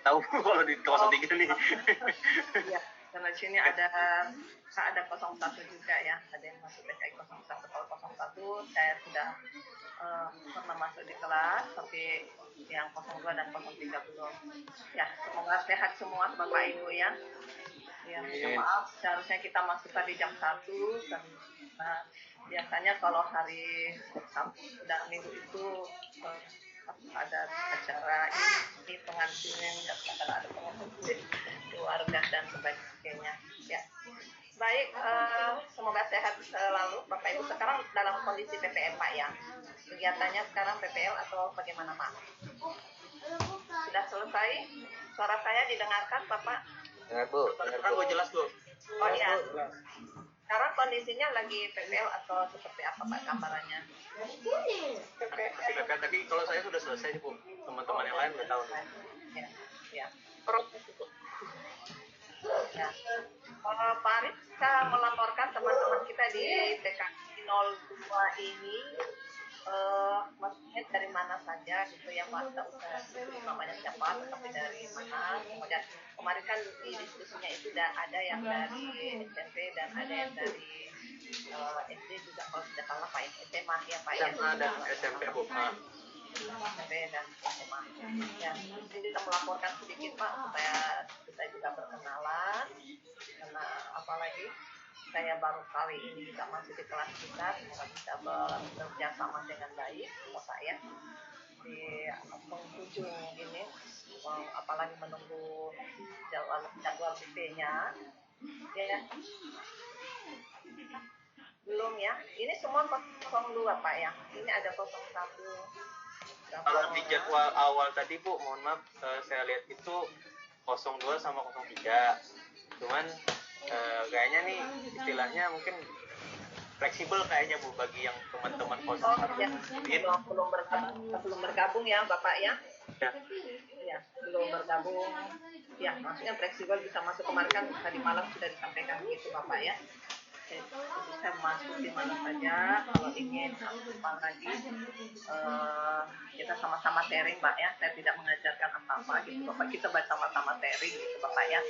tahu kalau di 03 nih. Iya, karena di sini ada 01 juga ya, ada yang masuk PKI 01. Kalau 01 saya sudah pernah masuk di kelas, tapi yang 02 dan 03 belum. Ya, semoga sehat semua Bapak Ibu ya. Ya, maaf, seharusnya kita masuk tadi jam 1 karena biasanya kalau hari Sabtu dan Minggu itu ada acara ini pengantin dan ada pengantin keluarga dan sebagainya. Ya, baik, semoga sehat selalu Bapak Ibu. Sekarang dalam kondisi PPL Pak ya, kegiatannya sekarang PPL atau bagaimana Pak? Sudah selesai? Suara saya didengarkan Bapak? Dengar Bu, dengar Bu, jelas Bu. Oh iya. Sekarang kondisinya lagi PPL atau seperti apa Pak gambarannya? Masih PPL, tapi kalau saya sudah selesai Bu. Teman-teman yang lain nggak tahu. Ya. Proses itu. Ya. Pak Arif bisa melaporkan teman-teman kita di TKI 02 ini maksudnya dari mana saja gitu ya Pak, tidak usah namanya siapa tetapi dari mana. Kemudian kemarin kan di diskusinya itu ada yang dari SMP dan ada yang dari SD juga kalau tidak salah Pak, SMA ya Pak ya. SMA dan SMP Bu. SMP dan SMA. Ya, mungkin kita melaporkan sedikit Pak supaya kita juga berkenalan, karena apalagi saya baru kali ini juga masih di kelas kita, semoga bisa bekerja sama dengan baik Bapak ya di penghujung ini, apalagi menunggu jadwal BP-nya ya. Belum ya, ini semua 02 Pak ya, ini ada 01. Kalau di jadwal awal tadi Bu, mohon maaf, saya lihat itu 02 sama 03. Cuman kayaknya nih istilahnya mungkin fleksibel kayaknya Bu bagi yang teman-teman 01. Ya, belum bergabung ya Bapak ya. Ya, belum bergabung. Ya, maksudnya fleksibel bisa masuk. Kemarin kan tadi malam sudah disampaikan gitu Bapak ya. Bisa masuk di mana saja kalau ingin apa lagi, kita sama-sama sharing Mbak ya. Saya tidak mengajarkan apa-apa gitu Bapak, kita sama-sama sharing gitu Bapak ya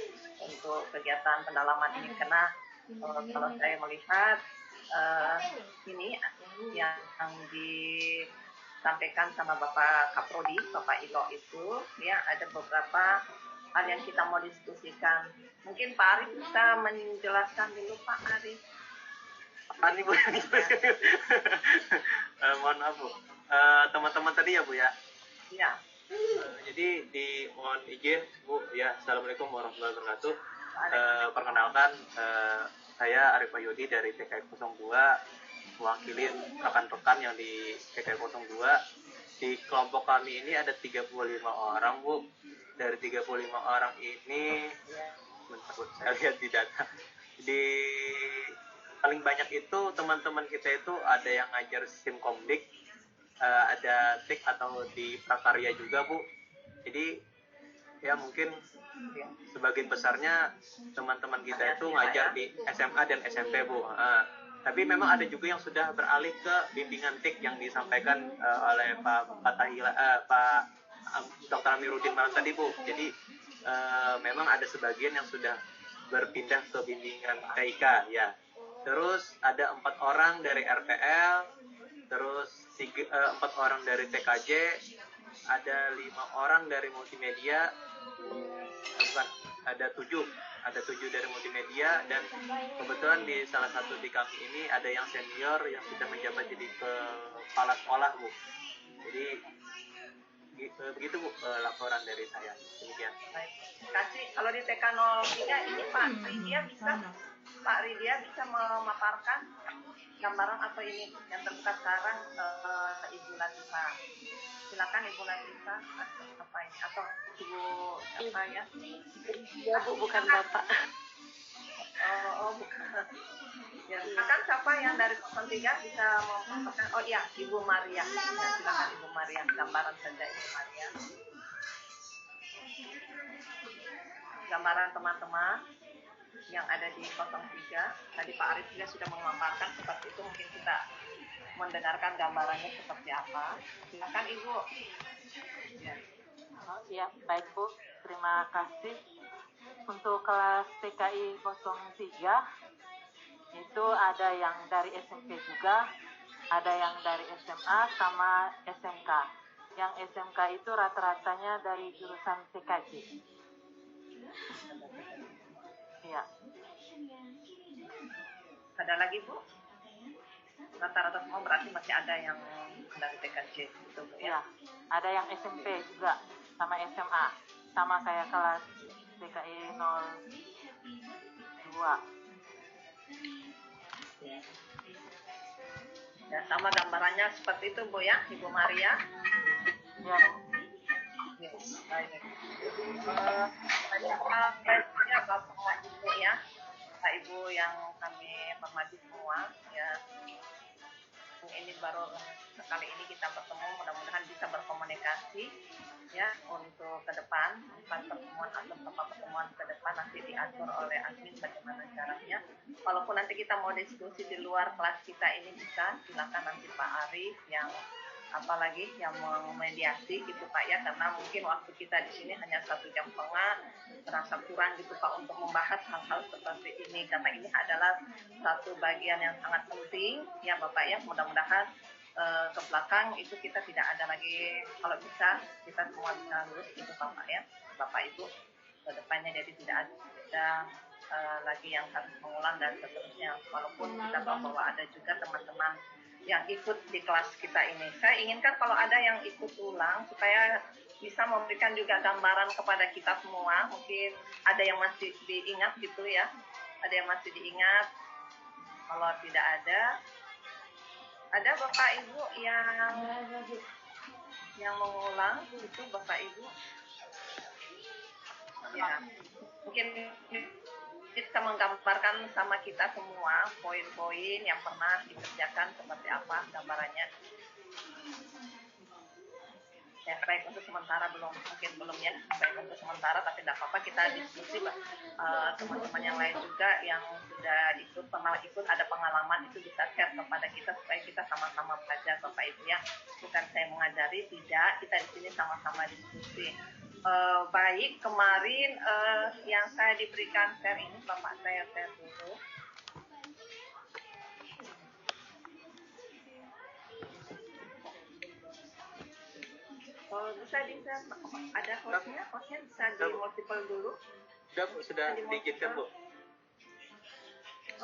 untuk kegiatan pendalaman ini, karena kalau saya melihat ini yang disampaikan sama Bapak Kaprodi, Bapak Ilo itu ya, ada beberapa hal yang kita mau diskusikan. Mungkin Pak Arif bisa menjelaskan dulu Pak Arif. Apa nih Bu? Mohon maaf Bu. Teman-teman tadi ya Bu ya. Iya. Jadi mohon izin Bu ya. Assalamualaikum warahmatullahi wabarakatuh. Perkenalkan, saya Arif Wahyudi dari TKI 02, mewakili rekan-rekan yang di TKI 02. Di kelompok kami ini ada 35 orang Bu. Dari 35 orang ini, saya lihat di data, di paling banyak itu teman-teman kita itu ada yang ngajar sistem komdik, ada TIK atau di prakarya juga Bu. Jadi ya mungkin sebagian besarnya teman-teman kita itu ngajar di SMA dan SMP Bu. Tapi memang ada juga yang sudah beralih ke bimbingan TIK yang disampaikan oleh Pak Dr. Amiruddin malam tadi Bu. Jadi memang ada sebagian yang sudah berpindah ke bimbingan TIK ya. Terus ada 4 orang dari RTL, terus 4 orang dari TKJ, ada 5 orang dari multimedia, ada 7 dari multimedia, dan kebetulan di salah satu di kami ini ada yang senior yang sudah menjabat jadi kepala sekolah Bu. Jadi begitu Bu laporan dari saya. Demikian. Baik. Terima kasih. Kalau di TK 03 ini Pak Ridya bisa memaparkan gambaran apa ini yang terbuka sekarang, Ibu Latifa. Silakan Ibu Latifa, apa ini atau Ibu apa ya? Ya Bu, bukan Bapak. Oh bukan. Ya, silakan siapa yang dari 03 bisa memaparkan. Oh iya, Ibu Maria. Ya, silakan Ibu Maria, gambaran saja Ibu Maria. Gambaran teman-teman yang ada di 03. Tadi Pak Arif juga sudah memaparkan seperti itu, mungkin kita mendengarkan gambarannya seperti apa. Silakan Ibu. Ya, baik Bu. Terima terima kasih. Untuk kelas TKI 03 itu ada yang dari SMP juga, ada yang dari SMA sama SMK. Yang SMK itu rata-ratanya dari jurusan TKJ. Iya. Ada lagi Bu? Rata-rata semua berarti masih ada yang dari TKJ gitu Bu Iya, ya? ada yang SMP juga sama SMA, sama kayak kelas TKI 02. Ya, sama gambarannya seperti itu Bu ya, Ibu Maria. Ya, Ya, baik. Saya Bapak Ibu ya, Bapak Ibu yang kami hormati semua ya. Ini baru sekali ini kita bertemu, mudah-mudahan bisa berkomunikasi ya untuk ke depan, pertemuan atau tempat pertemuan ke depan nanti diatur oleh admin bagaimana caranya. Walaupun nanti kita mau diskusi di luar kelas kita ini bisa, silakan nanti Pak Arif yang apalagi yang memediasi gitu Pak ya, karena mungkin waktu kita di sini hanya 1,5 jam, terasa kurang gitu Pak untuk membahas hal-hal seperti ini, karena ini adalah satu bagian yang sangat penting ya Bapak ya. Mudah-mudahan ke belakang itu kita tidak ada lagi, kalau bisa kita semua bisa lulus gitu Bapak ya, Bapak Ibu ke depannya, jadi tidak ada lagi yang harus mengulang dan seterusnya. Walaupun kita tahu bahwa ada juga teman-teman yang ikut di kelas kita ini. Saya inginkan kalau ada yang ikut ulang supaya bisa memberikan juga gambaran kepada kita semua. Mungkin ada yang masih diingat gitu ya. Ada yang masih diingat. Kalau tidak ada Bapak Ibu yang mengulang itu Bapak Ibu. Ya, mungkin bisa menggambarkan sama kita semua poin-poin yang pernah dikerjakan seperti apa gambarannya. Ya, baik, untuk sementara mungkin belum ya, baik untuk sementara, tapi tidak apa-apa, kita diskusi teman-teman yang lain juga yang sudah pernah ikut, ada pengalaman itu bisa share kepada kita supaya kita sama-sama belajar Bapak Ibu ya. Bukan saya mengajari, tidak, kita di sini sama-sama diskusi. Baik, kemarin yang saya diberikan share ini, Bapak saya share dulu. Bisa ada hostnya bisa di multiple dulu. Sudah diizinkan Bu.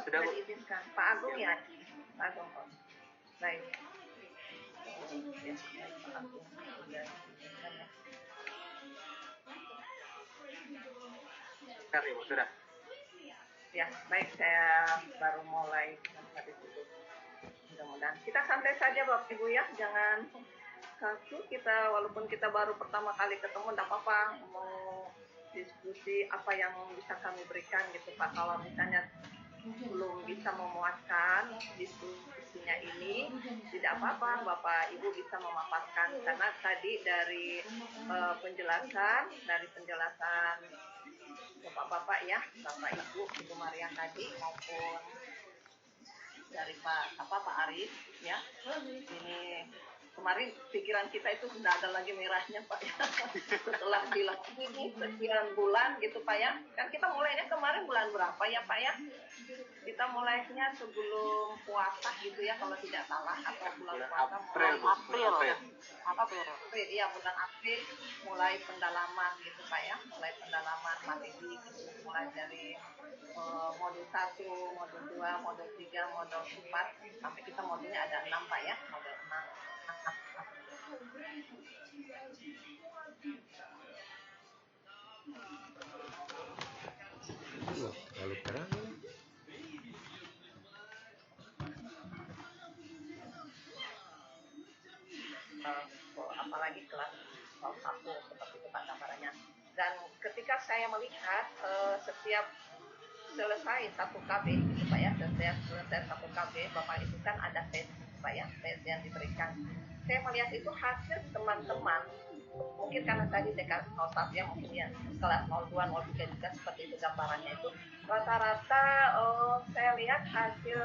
Sudah diizinkan. Pak Agung ya? Pak Agung. Baik. Ya, Pak Agung. Sudah diizinkan ya. Sudah. Ya, baik, saya baru mulai dari situ. Mudah-mudahan kita santai saja Bapak Ibu ya, jangan kaku. Kita walaupun kita baru pertama kali ketemu, tidak apa-apa, mau diskusi apa yang bisa kami berikan gitu Pak. Kalau misalnya belum bisa memuaskan diskusinya ini, tidak apa-apa, Bapak Ibu bisa memaparkan, karena tadi dari penjelasan Bapak-bapak ya, Bapak Ibu Maria tadi maupun dari Pak Arif ya, ini kemarin pikiran kita itu sudah ada lagi merahnya Pak ya. Setelah dilakukan ini sekian bulan gitu Pak ya, kan kita mulainya kemarin bulan berapa ya Pak ya, kita mulainya sebelum puasa gitu ya kalau tidak salah, atau bulan puasa April. Iya, bulan April mulai pendalaman gitu Pak ya, mulai pendalaman materi gitu, mulai dari modul 1, modul 2, modul 3, modul 4 sampai kita modulnya ada 6 Pak ya, modul 6. Lalu terang apalagi kelas 1 seperti itu Pak gambarannya. Dan ketika saya melihat setiap selesai 1 KB gitu Pak ya, setiap selesai 1 KB Bapak itu kan ada tes Pak ya, tes yang diberikan. Saya melihat itu hasil teman-teman, mungkin karena tadi TK 01 ya, mungkin ya kelas 02, 03 juga seperti itu gambarannya itu. Rata-rata saya lihat hasil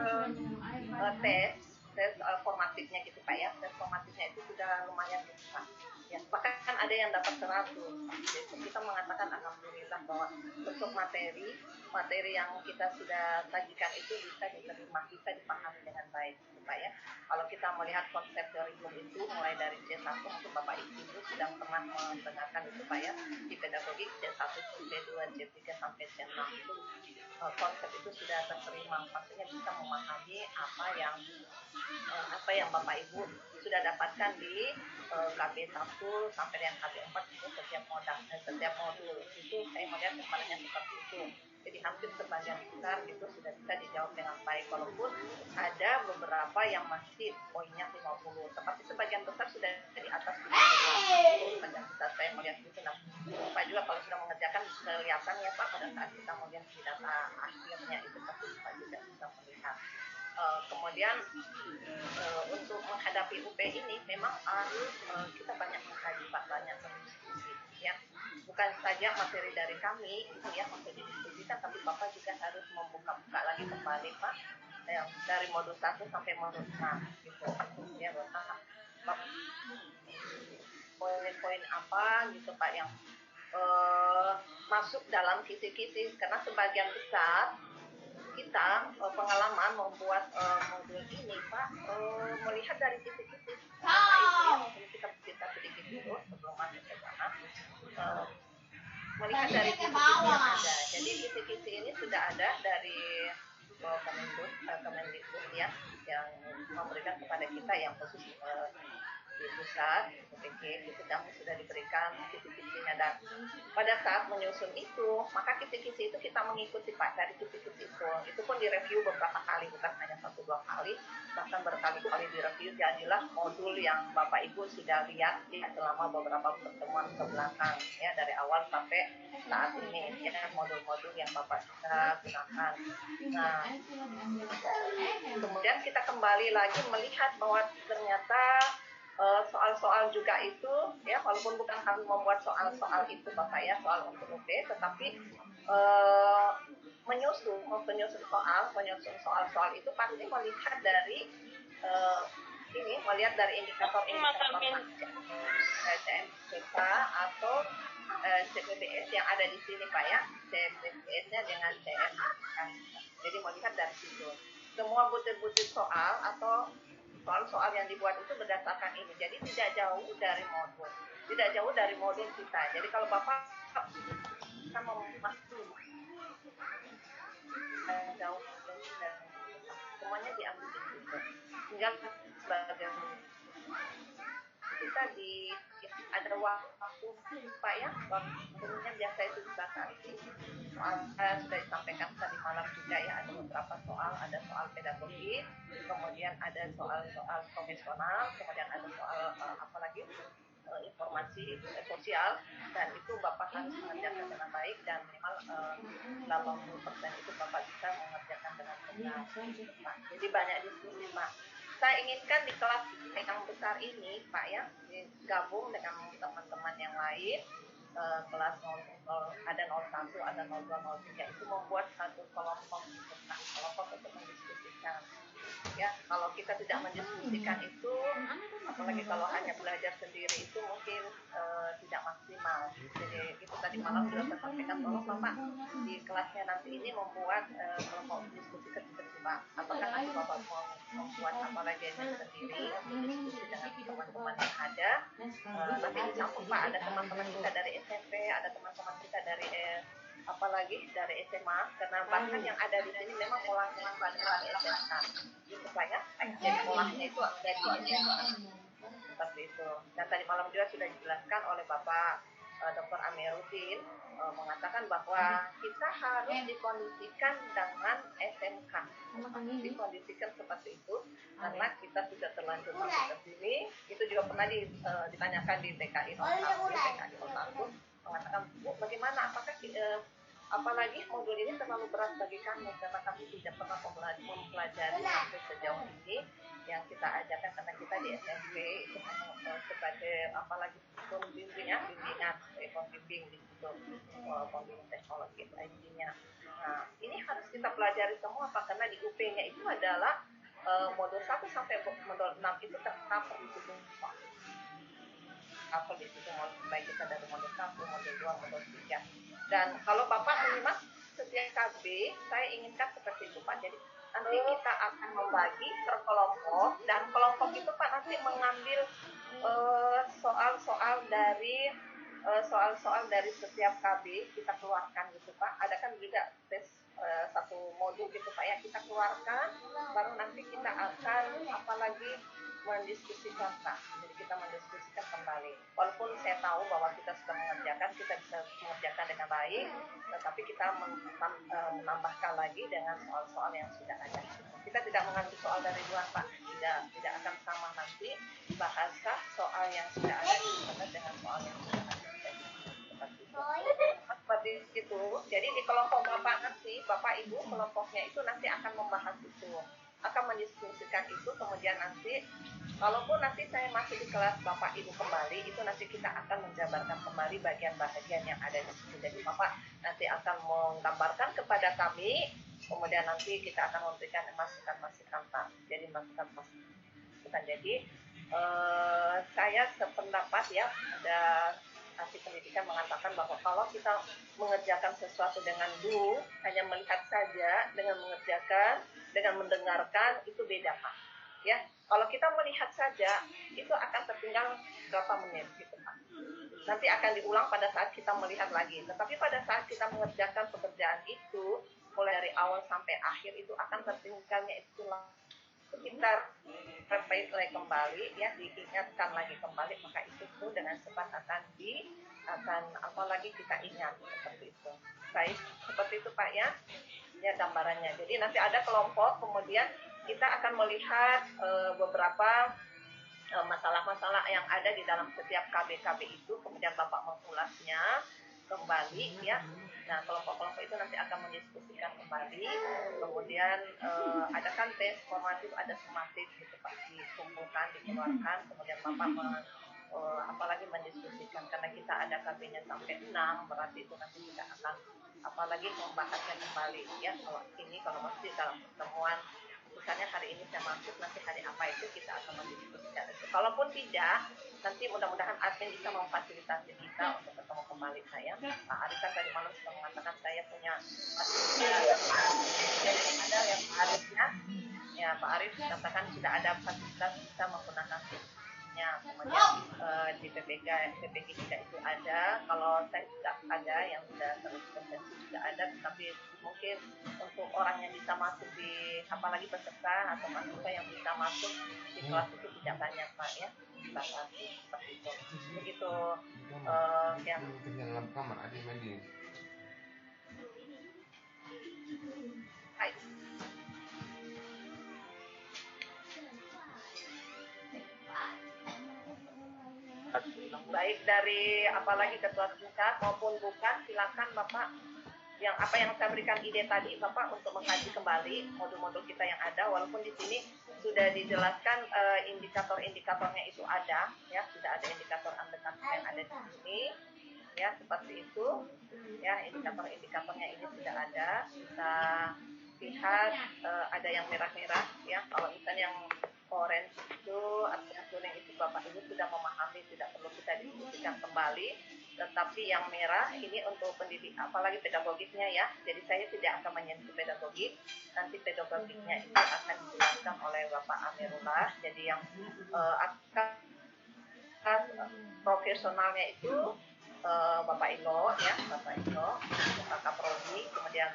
tes formatifnya gitu Pak ya, tes formatifnya itu sudah lumayan besar. Ya, bahkan ada yang dapat 100. Jadi kita mengatakan alhamdulillah bahwa untuk materi yang kita sudah sajikan itu bisa diterima, bisa dipahami dengan baik, Pak ya. Kalau kita melihat konsep kurikulum itu mulai dari C1 untuk Bapak Ibu sudah pernah mendengarkan itu Pak ya, di pedagogik C1, C2, C3 sampai C6 itu konsep itu sudah terterima, maksudnya bisa memahami apa yang Bapak Ibu sudah dapatkan di KB1 sampai dengan KB4 itu setiap modul itu saya melihat kepalanya seperti itu. Jadi hampir sebagian besar itu sudah bisa dijawab dengan baik, walaupun ada beberapa yang masih poinnya 50, tetapi sebagian besar sudah di atas 50. Sebagian besar saya melihat itu. Nah, Pak juga kalau sudah mengerjakan kelihatan ya Pak pada saat kita melihat di data akhirnya itu pasti Pak juga bisa melihat. Kemudian untuk menghadapi UP ini memang harus kita banyak mengkaji Pak, banyak berdiskusi ya. Bukan saja materi dari kami itu ya untuk didiskusikan, tapi Bapak juga harus membuka-buka lagi kembali Pak yang dari modul 1 sampai modul 6 gitu ya Bapak. Poin-poin apa gitu Pak yang masuk dalam kisi-kisi, karena sebagian besar kita pengalaman membuat modul ini Pak melihat dari kisi-kisi apa itu yang kita sedikit dulu sebelum masuk ke sana melihat dari kisi-kisi yang ada. Jadi kisi-kisi ini sudah ada dari Kemendikbud ya, yang memberikan kepada kita yang khusus di pusat PG itu kami sudah diberikan kisi-kisinya, dan pada saat menyusun itu maka kisi-kisi itu kita mengikuti Pak dari kisi-kisi itu pun direview beberapa kali, bukan hanya 1-2 kali, bahkan berkali-kali direview. Jadilah modul yang Bapak Ibu sudah lihat ya selama beberapa pertemuan ke belakang ya, dari awal sampai saat ini ya, modul-modul yang Bapak bisa gunakan. Nah, kemudian kita kembali lagi melihat bahwa ternyata soal-soal juga itu ya, walaupun bukan kami membuat soal-soal itu Bapak ya, soal untuk UP, tetapi menyusun soal-soal itu pasti melihat dari melihat dari indikator-indikator CMPK atau CPBS yang ada di sini Pak ya, CPBS-nya dengan CMPK. Jadi melihat dari situ semua butir-butir soal atau soal-soal yang dibuat itu berdasarkan ini. Jadi tidak jauh dari modul kita. Jadi kalau Bapak kita memasuki jauh semuanya diambil di situ. Tinggal sebagai kita ada waktu Pak ya, waktunya biasa itu dibatasi. Sudah disampaikan tadi malam juga ya, ada beberapa soal, ada soal pedagogik, kemudian ada soal profesional, kemudian ada soal apalagi informasi sosial, dan itu Bapak harus mengerjakan dengan baik, dan minimal 80% itu Bapak bisa mengerjakan dengan benar Pak. Jadi banyak diskusi Pak. Saya inginkan di kelas yang besar ini Pak ya, gabung dengan teman-teman yang lain, kelas 0, ada 01, ada 02, 03 itu membuat satu kelompok untuk mendiskusikan. Ya, kalau kita tidak mendiskusikan itu, apalagi kalau hanya belajar sendiri itu mungkin tidak maksimal. Jadi itu tadi malam sudah saya sampaikan, tolong Bapak di kelasnya nanti ini membuat kelompok diskusi kecil Pak. Apakah nanti Bapak mau membuat apa lagi sendiri, diskusi dengan teman-teman yang ada. Nanti dicampur Pak, ada teman-teman kita dari SMP, ada teman-teman kita dari apalagi dari SMA, karena bahkan yang ada di sini memang polanya pada SMA gitu Pak ya, jadi polanya itu dari SMA seperti itu. Dan tadi malam juga sudah dijelaskan oleh Bapak Dr. Amiruddin mengatakan bahwa kita harus dikondisikan dengan SMK, dikondisikan seperti itu karena kita sudah terlanjur masuk ke sini. Itu juga pernah ditanyakan di TKI 01 mengatakan, Bu, bagaimana, apakah apalagi modul ini terlalu berat bagi kami karena kami tidak pernah mempelajari sampai sejauh ini yang kita ajarkan, karena kita di SMP itu sebagai apalagi bimbingan pembimbing di situ, pembimbing teknologi IT-nya. Nah, ini harus kita pelajari semua Pak, karena di UP-nya itu adalah modul 1 sampai modul 6 itu tercover di situ Pak. apa di situ baik kita dari modul 1, modul 2, modul 3. Dan kalau Bapak menyimak setiap KB, saya inginkan seperti itu Pak. Jadi nanti kita akan membagi per kelompok, dan kelompok itu Pak nanti mengambil soal-soal dari setiap KB kita keluarkan gitu Pak. Ada kan juga tes satu modul gitu Pak ya, kita keluarkan, baru nanti kita akan apalagi mendiskusikan Pak. Jadi kita mendiskusikan kembali. Walaupun saya tahu bahwa kita sudah mengerjakan, kita bisa mengerjakan dengan baik, tetapi kita menambahkan lagi dengan soal-soal yang sudah ada. Kita tidak mengambil soal dari luar Pak. Tidak akan sama nanti bahasa soal yang sudah ada di sana dengan soal yang sudah ada. Seperti itu. Jadi di kelompok Bapak nanti, Bapak Ibu kelompoknya itu nanti akan membahas itu, akan mendiskusikan itu. Kemudian nanti kalaupun nanti saya masuk di kelas Bapak Ibu kembali, itu nanti kita akan menjabarkan kembali bagian-bagian yang ada di situ. Jadi Bapak nanti akan menggambarkan kepada kami, kemudian nanti kita akan memberikan masukan-masukan Pak. Jadi masukan. Jadi saya sependapat ya, ada ahli pendidikan mengatakan bahwa kalau kita mengerjakan sesuatu dengan hanya melihat saja, dengan mengerjakan, dengan mendengarkan, itu beda Pak. Ya, kalau kita melihat saja, itu akan tertinggal berapa menit gitu Pak. Nanti akan diulang pada saat kita melihat lagi. Tetapi pada saat kita mengerjakan pekerjaan itu, mulai dari awal sampai akhir, itu akan tertinggalnya itu kita repeat lagi kembali ya, diingatkan lagi kembali, maka itu tuh dengan cepat akan apalagi kita ingat seperti itu. Baik, seperti itu Pak ya gambarannya. Jadi nanti ada kelompok, kemudian kita akan melihat beberapa masalah-masalah yang ada di dalam setiap KB-KB itu, kemudian Bapak mengulasnya kembali ya. Nah, kelompok-kelompok itu nanti akan mendiskusikan kembali. Kemudian ada kan tes formatif, ada sumatif gitu Pak, dikumpulkan, dikeluarkan, kemudian Bapak apalagi mendiskusikan, karena kita ada KB-nya sampai 6, berarti itu nanti kita akan apalagi membahasnya kembali ya. Kalau masih dalam pertemuan, misalnya hari ini saya masuk, nanti hari apa itu kita akan mendiskusikan itu. Kalaupun tidak, nanti mudah-mudahan admin bisa memfasilitasi kita untuk ketemu kembali saya. Pak Arif kan tadi malam sudah mengatakan saya punya fasilitas. Jadi ada yang Pak Arifnya, ya Pak Arif katakan sudah ada fasilitas bisa menggunakan ya, kemudian di PPG juga itu ada. Kalau saya tidak ada, yang sudah terkonsensus juga ada, tetapi mungkin untuk orang yang bisa masuk di apalagi peserta atau mahasiswa yang bisa masuk di kelas itu tidak banyak Pak ya, dibatasi seperti itu. Begitu yang dalam kamar ada mandi. Baik dari apalagi ketua tingkat maupun bukan, silakan Bapak yang apa yang saya berikan ide tadi Bapak untuk mengkaji kembali modul-modul kita yang ada, walaupun di sini sudah dijelaskan indikator-indikatornya itu ada ya, sudah ada indikator indikator yang ada di sini ya, seperti itu ya, indikator-indikatornya ini sudah ada, kita lihat ada yang merah-merah ya. Kalau misalnya yang orange itu atau yang kuning itu Bapak Ibu sudah memahami, tidak perlu kita diskusikan kembali. Tetapi yang merah ini untuk pendidik, apalagi pedagogiknya ya. Jadi saya tidak akan menyentuh pedagogik. Nanti pedagogiknya itu akan dijelaskan oleh Bapak Amirullah. Jadi yang akan profesionalnya itu Bapak Ino ya, Bapak Ino, Pak Kaprodi, kemudian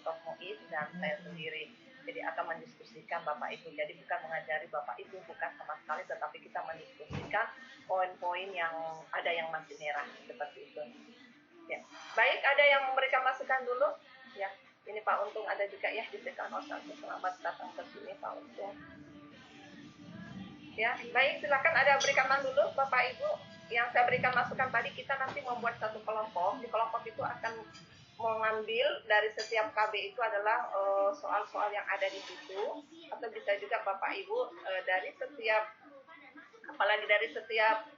Prof Muiz dan saya sendiri. Jadi akan mendiskusikan Bapak Ibu. Jadi bukan mengajari Bapak Ibu, bukan sama sekali, tetapi kita mendiskusikan poin-poin yang ada yang masih merah seperti itu. Ya. Baik, ada yang memberikan masukan dulu? Ya, ini Pak Untung ada juga ya di Dekanot. Selamat datang ke sini Pak Untung. Ya, baik, silakan ada berikan masukan dulu Bapak Ibu. Yang saya berikan masukan tadi, kita nanti membuat satu kelompok. Di kelompok itu akan mengambil dari setiap KB itu adalah soal-soal yang ada di situ, atau bisa juga Bapak Ibu dari setiap, apalagi dari setiap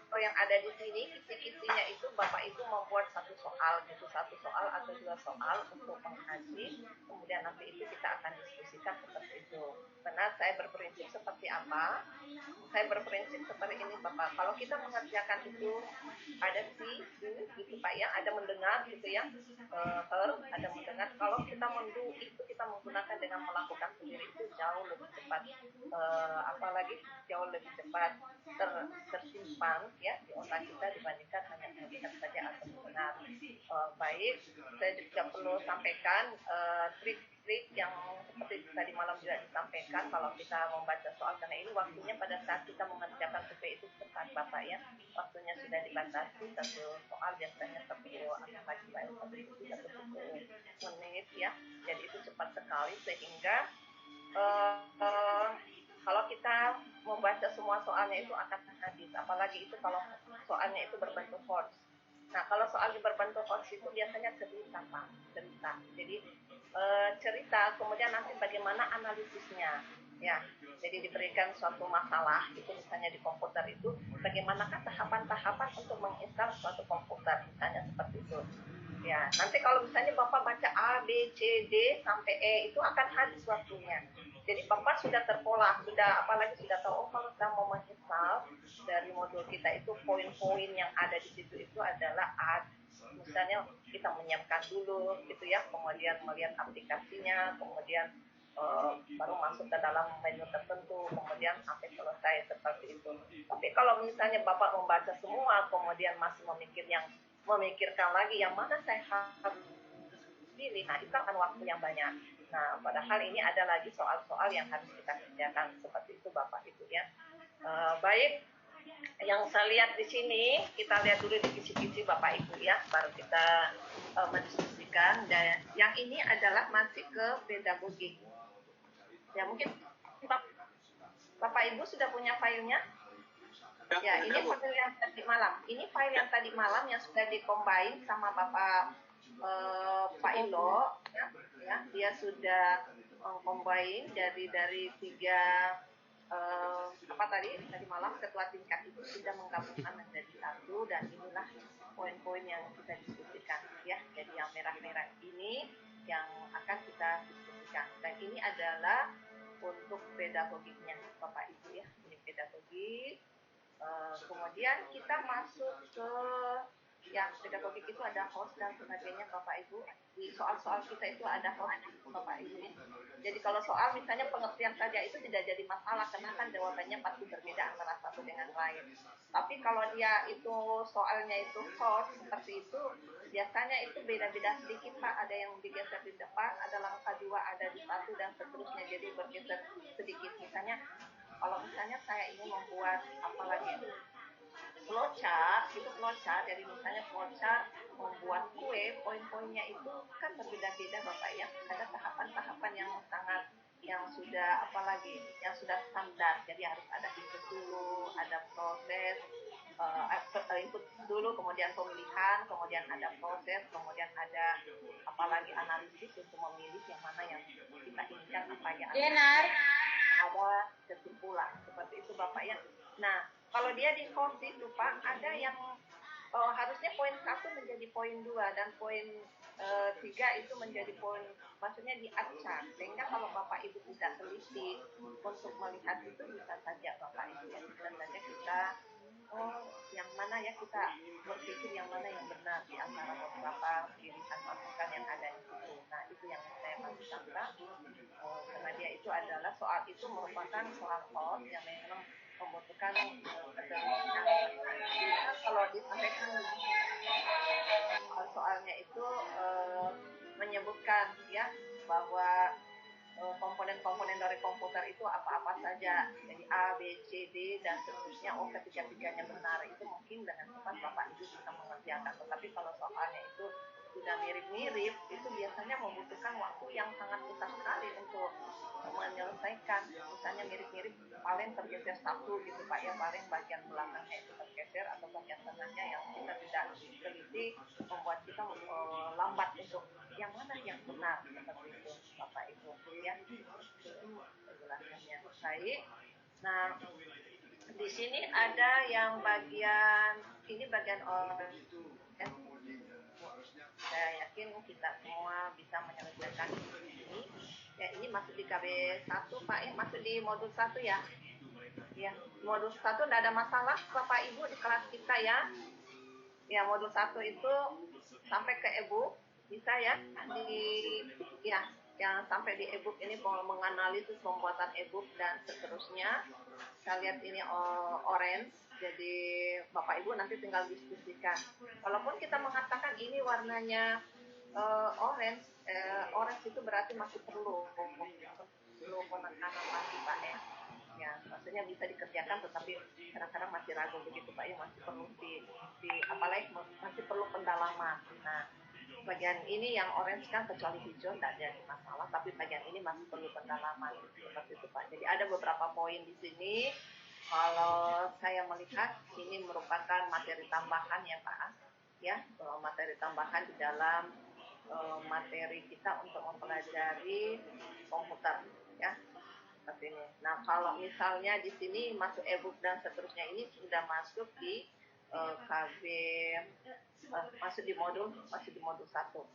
kalau yang ada di sini kisi-kisinya itu Bapak Ibu membuat satu soal gitu, satu soal atau dua soal untuk mengkaji, kemudian nanti itu kita akan diskusikan seperti itu. Karena saya berprinsip seperti apa? Saya berprinsip seperti ini Bapak. Kalau kita mengerjakan itu ada sih gitu Pak ya, ada mendengar gitu ya, ada mendengar. Kalau kita mendu itu kita menggunakan dengan melakukan sendiri itu jauh lebih cepat, apalagi jauh lebih cepat tersimpan ya di otak kita dibandingkan hanya melihat saja atau mendengar. Baik, saya juga perlu sampaikan trik-trik yang seperti tadi malam juga disampaikan kalau kita membaca soal, karena ini waktunya pada saat kita mengerjakan TP itu cepat Bapak ya, waktunya sudah dibatasi, satu soal biasanya 10 menit ya, jadi itu cepat sekali sehingga kalau kita membaca semua soalnya itu akan habis, apalagi itu kalau soalnya itu berbentuk quotes. Nah, kalau soal berbentuk quotes itu biasanya cerita Pak, cerita. Jadi cerita, kemudian nanti bagaimana analisisnya, ya. Jadi diberikan suatu masalah, itu misalnya di komputer itu, bagaimanakah tahapan-tahapan untuk menginstal suatu komputer, misalnya seperti itu. Ya, nanti kalau misalnya Bapak baca A, B, C, D sampai E itu akan habis waktunya. Jadi Bapak sudah terpola, sudah apalagi sudah tahu, oh kalau kita mau menginstal dari modul kita itu poin-poin yang ada di situ itu adalah misalnya kita menyiapkan dulu gitu ya, kemudian melihat aplikasinya, kemudian baru masuk ke dalam menu tertentu, kemudian sampai selesai seperti itu. Tapi kalau misalnya Bapak membaca semua, kemudian masih memikirkan lagi yang mana saya harus pilih, nah itu akan waktu yang banyak. Nah, padahal ini ada lagi soal-soal yang harus kita kerjakan seperti itu Bapak Ibu ya. Baik, yang saya lihat di sini, kita lihat dulu di kisi-kisi Bapak Ibu ya, baru kita mendiskusikan. Dan yang ini adalah masih ke pedagogik. Ya mungkin Bapak Ibu sudah punya filenya? Ya, ini file yang tadi malam. Ini file yang tadi malam yang sudah dikombin sama Bapak Pak Indo, ya, dia sudah mengcombine dari tiga tadi malam ketua tingkat itu sudah menggabungkan menjadi satu, dan inilah poin-poin yang kita diskusikan ya. Jadi yang merah-merah ini yang akan kita diskusikan, dan ini adalah untuk pedagogiknya Bapak Ibu ya, ini pedagogik. Kemudian kita masuk ke yang pedagogik itu ada host dan sebagainya Bapak Ibu. Di soal-soal kita itu ada host Bapak Ibu. Jadi kalau soal misalnya pengertian saja itu tidak jadi masalah, karena kan jawabannya pasti berbeda antara satu dengan lain. Tapi kalau dia itu soalnya itu host seperti itu, biasanya itu beda-beda sedikit Pak. Ada yang digeser di depan, ada langkah 2, ada di 1 dan seterusnya. Jadi bergeser sedikit. Misalnya kalau misalnya saya ingin membuat flowchart, itu flowchart, jadi misalnya flowchart membuat kue, poin-poinnya itu kan berbeda-beda Bapak ya. Ada tahapan-tahapan yang sudah yang sudah standar. Jadi harus ada input dulu, ada proses, input dulu, kemudian pemilihan, kemudian ada proses, kemudian ada analisis untuk memilih yang mana yang kita inginkan, apa yang ada kesimpulan seperti itu Bapak ya. Nah, kalau dia di course itu Pak, ada yang harusnya poin 1 menjadi poin 2 dan poin 3 itu menjadi poin, maksudnya diacak, sehingga kalau Bapak Ibu tidak teliti untuk melihat itu, bisa saja Bapak Ibu ya, bisa saja kita yang mana ya, kita berpikir yang mana yang benar di antara beberapa pilihan masukan yang ada di situ. Nah, itu yang saya masih sangka, karena dia itu adalah soal itu merupakan soal host yang memang membutuhkan ketelitian. Kalau disampaikan soalnya itu menyebutkan ya bahwa komponen-komponen dari komputer itu apa-apa saja, jadi A, B, C, D dan seterusnya. Ketiga-tiganya benar, itu mungkin dengan cepat Bapak Ibu bisa mengerjakan. Tetapi kalau soalnya itu sudah mirip-mirip, itu biasanya membutuhkan waktu yang sangat besar sekali untuk menyelesaikan. Misalnya mirip-mirip, paling tergeser satu gitu Pak ya, paling bagian belakangnya itu tergeser atau bagian tengahnya yang kita tidak teliti, membuat kita lambat untuk yang mana yang benar, seperti itu Bapak Ibu ya. Itu penjelasannya. Baik. Nah, Di sini ada yang bagian ini bagian orange. Saya yakin kita semua bisa menyelesaikan ini. Ya, ini masuk di KB1 Pak ya, masuk di modul 1 ya. Ya, modul 1 tidak ada masalah Bapak Ibu di kelas kita ya. Ya, modul 1 itu sampai ke e-book bisa ya yang sampai di e-book ini menganalisis pembuatan e-book dan seterusnya. Saya lihat ini orange, jadi Bapak Ibu nanti tinggal diskusikan. Walaupun kita mengatakan ini warnanya orange itu berarti masih perlu penekanan lagi Pak ya. Ya, maksudnya bisa dikerjakan tetapi kadang-kadang masih ragu begitu Pak ya, masih perlu apalagi masih perlu pendalaman. Nah, bagian ini yang orange kan kecuali hijau tidak ada masalah, tapi bagian ini masih perlu pendalaman seperti itu Pak. Jadi ada beberapa poin di sini. Kalau saya melihat ini merupakan materi tambahan ya Pak, ya materi tambahan di dalam materi kita untuk mempelajari komputer ya seperti ini. Nah kalau misalnya di sini masuk e-book dan seterusnya ini sudah masuk di KB masuk di modul 1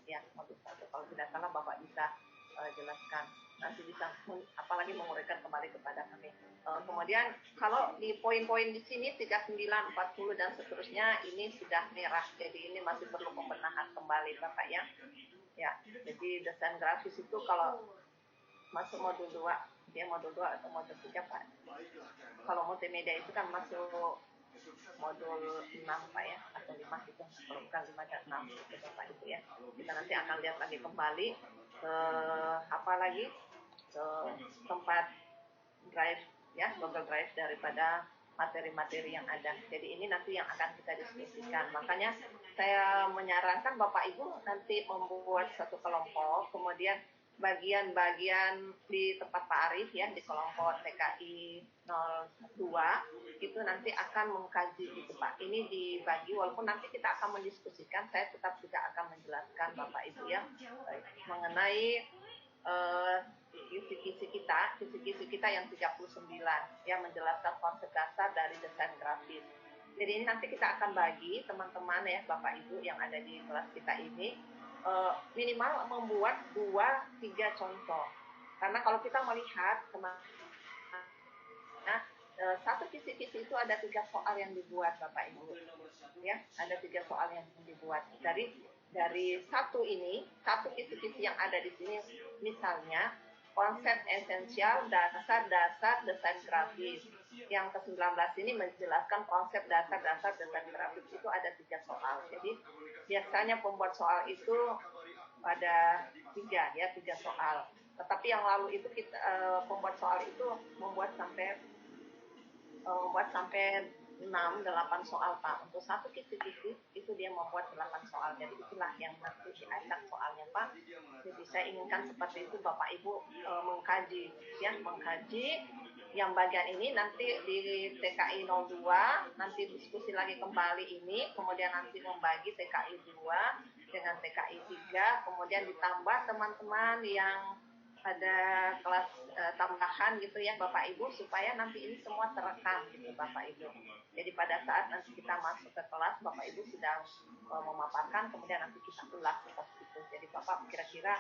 ya, modul 1. Kalau tidak salah Bapak bisa jelaskan, nanti bisa apalagi menguraikan kembali kepada kami. Kemudian kalau di poin-poin di sini 39, 40 dan seterusnya ini sudah merah, jadi ini masih perlu pembenahan kembali Bapak ya. Ya, jadi desain grafis itu kalau masuk modul 2, dia modul 2 atau modul 3 Pak. Kalau multimedia itu kan masuk modul 6 Pak ya, atau 5 gitu, kalau bukan 5 dan 6 gitu Bapak Ibu ya. Kita nanti akan lihat lagi kembali ke ke tempat drive ya, Google Drive daripada materi-materi yang ada. Jadi ini nanti yang akan kita diskusikan. Makanya saya menyarankan Bapak Ibu nanti membuat satu kelompok, kemudian bagian-bagian di tempat Pak Arif ya, di kelompok TKI 02 itu nanti akan mengkaji gitu Pak. Ini dibagi, walaupun nanti kita akan mendiskusikan, saya tetap juga akan menjelaskan Bapak Ibu ya mengenai kisi-kisi kita yang 39 yang menjelaskan konsep dasar dari desain grafis. Jadi ini nanti kita akan bagi teman-teman ya Bapak Ibu yang ada di kelas kita ini minimal membuat 2-3 contoh. Karena kalau kita melihat satu kisi-kisi itu ada 3 soal yang dibuat Bapak Ibu. Ya, ada 3 soal yang dibuat. Dari satu kisi-kisi yang ada di sini, misalnya konsep esensial dasar-dasar desain grafis. Yang ke-19 ini menjelaskan konsep dasar-dasar desain grafis, itu ada 3 soal. Jadi biasanya pembuat soal itu ada 3 soal. Tetapi yang lalu itu kita pembuat soal itu membuat sampai 6-8 soal Pak. Untuk satu kisi-kisi itu dia membuat 8 soal. Jadi itulah yang nanti diacak soalnya Pak. Jadi saya inginkan seperti itu Bapak Ibu mengkaji yang bagian ini nanti di TKI 02 nanti diskusi lagi kembali ini, kemudian nanti membagi TKI 2 dengan TKI 3, kemudian ditambah teman-teman yang ada kelas tambahan gitu ya Bapak Ibu, supaya nanti ini semua terekam gitu Bapak Ibu. Jadi pada saat nanti kita masuk ke kelas Bapak Ibu sudah memaparkan, kemudian nanti kita ulas seperti itu. Jadi Bapak kira-kira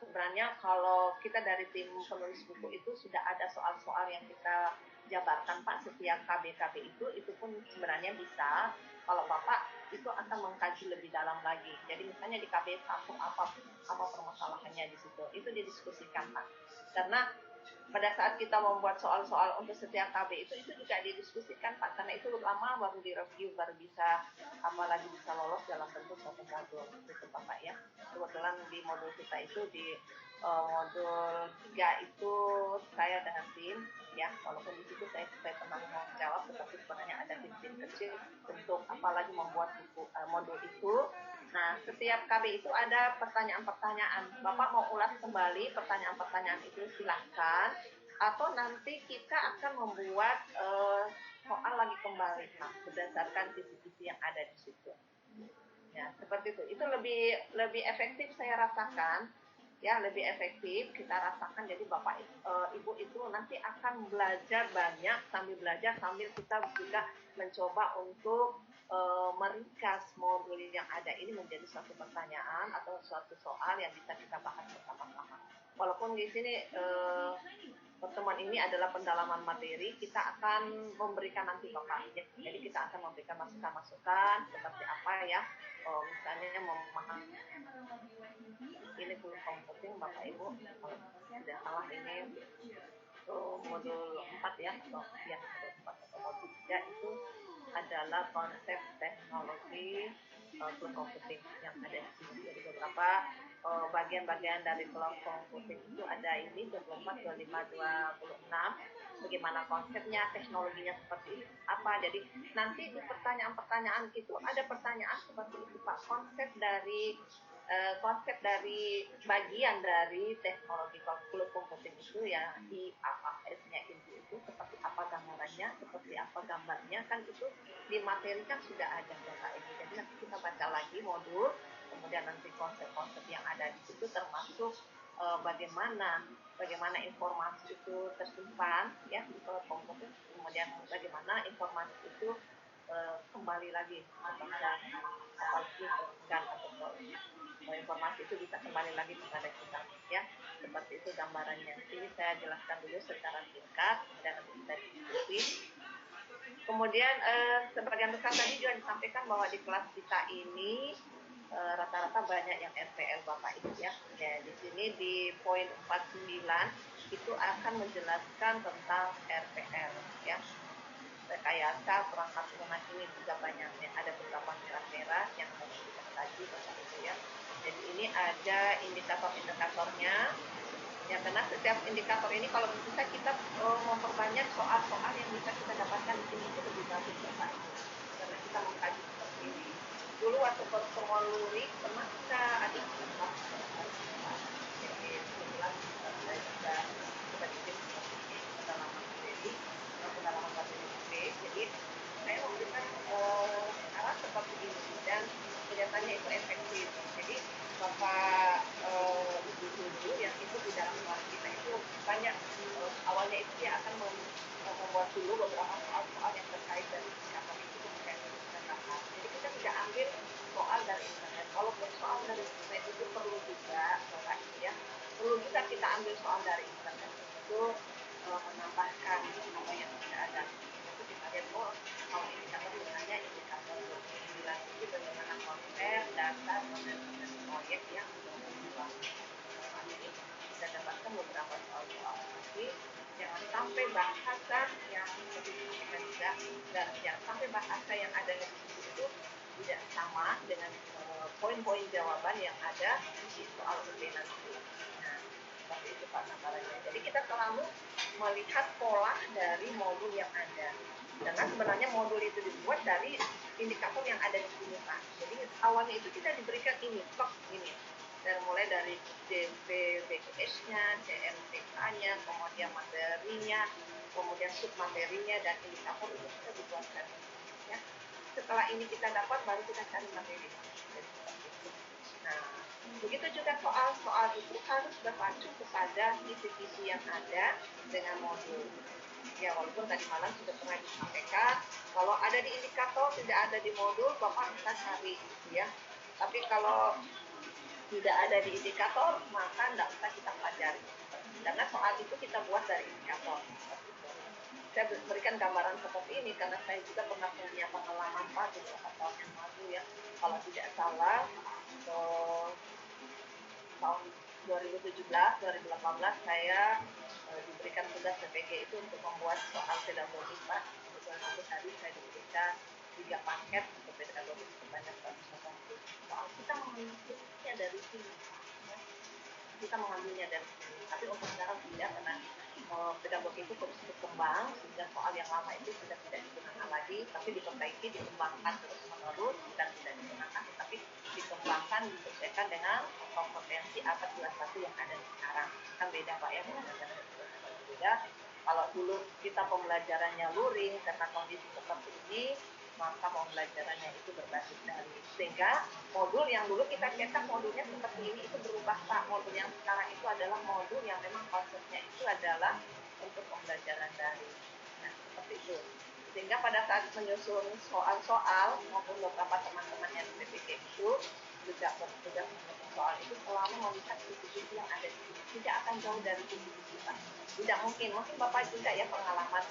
sebenarnya kalau kita dari tim penulis buku itu sudah ada soal-soal yang kita jabarkan Pak setiap KB itu pun sebenarnya bisa kalau Bapak itu akan mengkaji lebih dalam lagi. Jadi misalnya di KB 1 apa permasalahannya di situ, itu didiskusikan Pak. Karena pada saat kita membuat soal-soal untuk setiap KB itu juga didiskusikan Pak, karena itu lama baru direview, baru bisa apalagi bisa lolos dalam bentuk satu modul itu Bapak ya. Kebetulan di modul kita itu di modul 3 itu saya dengan tim ya, walaupun di situ saya pernah menjawab, tetapi sebenarnya ada tim kecil untuk apalagi membuat buku modul itu. Nah, setiap KB itu ada pertanyaan-pertanyaan. Bapak mau ulas kembali pertanyaan-pertanyaan itu silahkan, atau nanti kita akan membuat soal lagi kembali Pak, berdasarkan kisi-kisi yang ada di situ. Ya, seperti itu. Itu lebih efektif saya rasakan ya lebih efektif kita rasakan. Jadi Bapak Ibu itu nanti akan belajar banyak, sambil belajar sambil kita juga mencoba untuk meringkas modul yang ada ini menjadi suatu pertanyaan atau suatu soal yang bisa kita bahas bersama-sama. Walaupun di sini pertemuan ini adalah pendalaman materi, kita akan memberikan nanti Bapak. Jadi kita akan memberikan masukan-masukan seperti apa ya, misalnya memahami ini belum komputing Bapak Ibu, kalau tidak salah ini modul 4 ya, atau ya modul 4 atau modul 3 itu adalah konsep teknologi cloud computing yang ada di sini. Jadi beberapa bagian-bagian dari cloud computing itu ada ini 24, 25, 26. Bagaimana konsepnya, teknologinya seperti apa. Jadi nanti di pertanyaan-pertanyaan itu ada pertanyaan seperti itu Pak. Konsep dari bagian dari teknologi cloud computing itu ya di IaaS-nya itu seperti apa gambarannya, seperti apa gambarnya, kan itu di materi kan sudah ada Bapak Ibu. Jadi nanti kita baca lagi modul, kemudian nanti konsep-konsep yang ada di situ termasuk bagaimana informasi itu tersimpan ya di cloud computing, kemudian bagaimana informasi itu kembali lagi kepada apalagi atau informasi itu bisa kembali lagi kepada kita ya, seperti itu gambarannya. Ini saya jelaskan dulu secara singkat dan nanti kita diskusi. Kemudian sebagian besar tadi juga disampaikan bahwa di kelas kita ini rata-rata banyak yang RPL Bapak Ibu ya. Di sini di poin 49 itu akan menjelaskan tentang RPL ya. Rekayasa perangkat lunak ini juga banyak ya. Ada beberapa merah-merah yang harus kita kaji Bapak Ibu ya. Jadi ini ada indikator-indikatornya. Ya, karena setiap indikator ini kalau bisa kita memperbanyak soal-soal yang bisa kita dapatkan di sini itu lebih bagus Bapak. Karena kita mengkaji seperti ini. Dulu waktu pertemuan luring pernah kita adik jadi kebetulan saya juga coba bikin seperti ini pendalaman materi. Jadi saya memberikan arah seperti ini dan kelihatannya itu efektif. Jadi Bapak Ibu guru yang itu di dalam kelas kita itu banyak awalnya itu dia akan membuat dulu beberapa soal-soal yang terkait dari indikator itu kemudian kita bahas. Jadi kita tidak ambil soal dari internet. Kalau soal dari internet itu perlu juga Bapak Ibu ya, perlu juga kita ambil soal dari internet itu menambahkan apa yang tidak ada. Itu kita lihat kalau indikator misalnya indikator 29 itu bagaimana konsep, data, proses proyek yang dibuat. Ini kita dapatkan beberapa soal-soal lagi. Jangan sampai bahasa yang seperti disampaikan juga, dan jangan sampai bahasa yang ada di situ itu tidak sama dengan poin-poin jawaban yang ada di soal ujian nanti. Nah, seperti itu Pak gambarannya. Jadi kita selalu melihat pola dari modul yang ada. Karena sebenarnya modul itu dibuat dari indikator yang ada di sini Pak. Jadi awalnya itu kita diberikan ini, stok ini. Dan mulai dari DPBS-nya, CMTK-nya, kemudian materinya, kemudian submaterinya, dan indikator itu kita dibuatkan. Ya. Setelah ini kita dapat, baru kita cari materi. Jadi seperti itu. Nah, begitu juga soal-soal itu harus berpacu kepada kisi-kisi yang ada dengan modul. Ya, walaupun tadi malam sudah pernah disampaikan, kalau ada di indikator tidak ada di modul, Bapak bisa cari, ya. Tapi kalau tidak ada di indikator, maka tidak usah kita pelajari. Karena soal itu kita buat dari indikator. Saya berikan gambaran seperti ini karena saya juga pernah punya pengalaman Pak beberapa tahun yang lalu ya. Kalau tidak salah, tahun 2017, 2018 saya diberikan tugas PPG itu untuk membuat soal pedagogi Pak. Kebetulan itu tadi saya diberikan 3 paket untuk pedagogi sebanyak 180 soal. Kita mengambilnya dari sini. Ya. Kita mengambilnya dari sini. Tapi untuk sekarang tidak, karena pedagogi itu terus berkembang sehingga soal yang lama itu sudah tidak digunakan lagi, tapi diperbaiki, dikembangkan terus menerus, bukan tidak digunakan, tetapi dikembangkan, disesuaikan dengan kompetensi abad 21 yang ada sekarang. Kan beda Pak ya, beda. Kalau dulu kita pembelajarannya luring karena kondisi seperti ini, maka pembelajarannya itu berbasis daring. Sehingga modul yang dulu kita cetak modulnya seperti ini itu berubah Pak. Modul yang sekarang itu adalah modul yang memang konsepnya itu adalah untuk pembelajaran daring. Nah, seperti itu. Sehingga pada saat menyusun soal-soal maupun beberapa teman-teman yang di PPK itu juga bertugas menyusun soal itu selalu melihat sisi-sisi yang ada di sini. Tidak akan jauh dari sisi-sisi Pak. Tidak mungkin Bapak juga ya pengalaman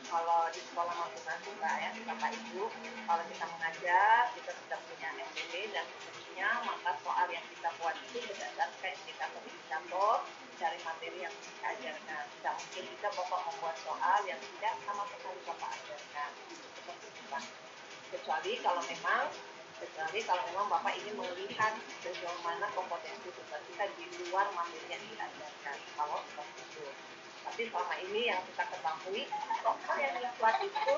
kalau di sekolah masing-masing Pak ya, Bapak Ibu, kalau kita mengajar, kita sudah punya SPB dan seterusnya, maka soal yang kita buat itu berdasarkan indikator-indikator dari materi yang kita ajarkan. Tidak mungkin kita Bapak membuat soal yang tidak sama sekali Bapak ajarkan. Seperti itu Pak. Kecuali kalau memang Bapak ingin melihat sejauh mana kompetensi siswa kita di luar materi yang diajarkan. Kalau seperti itu. Tapi selama ini yang kita ketahui, soal yang dibuat itu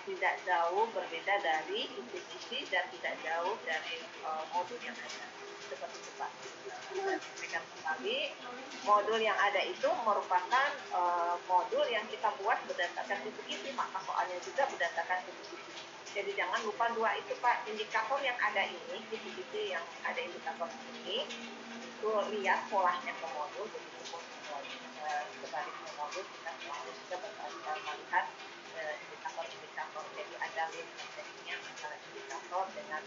tidak jauh berbeda dari isi dan tidak jauh dari modul yang ada. Seperti itu Pak. Sampaikan kembali, modul yang ada itu merupakan modul yang kita buat berdasarkan kisi-kisi, maka soalnya juga berdasarkan kisi-kisi. Jadi jangan lupa dua itu Pak, indikator yang ada ini, kisi-kisi yang ada indikator ini, itu lihat polanya ke modul, begitu pun sebaliknya modul kita selalu juga melihat indikator-indikator. Jadi ada link jadinya antara indikator dengan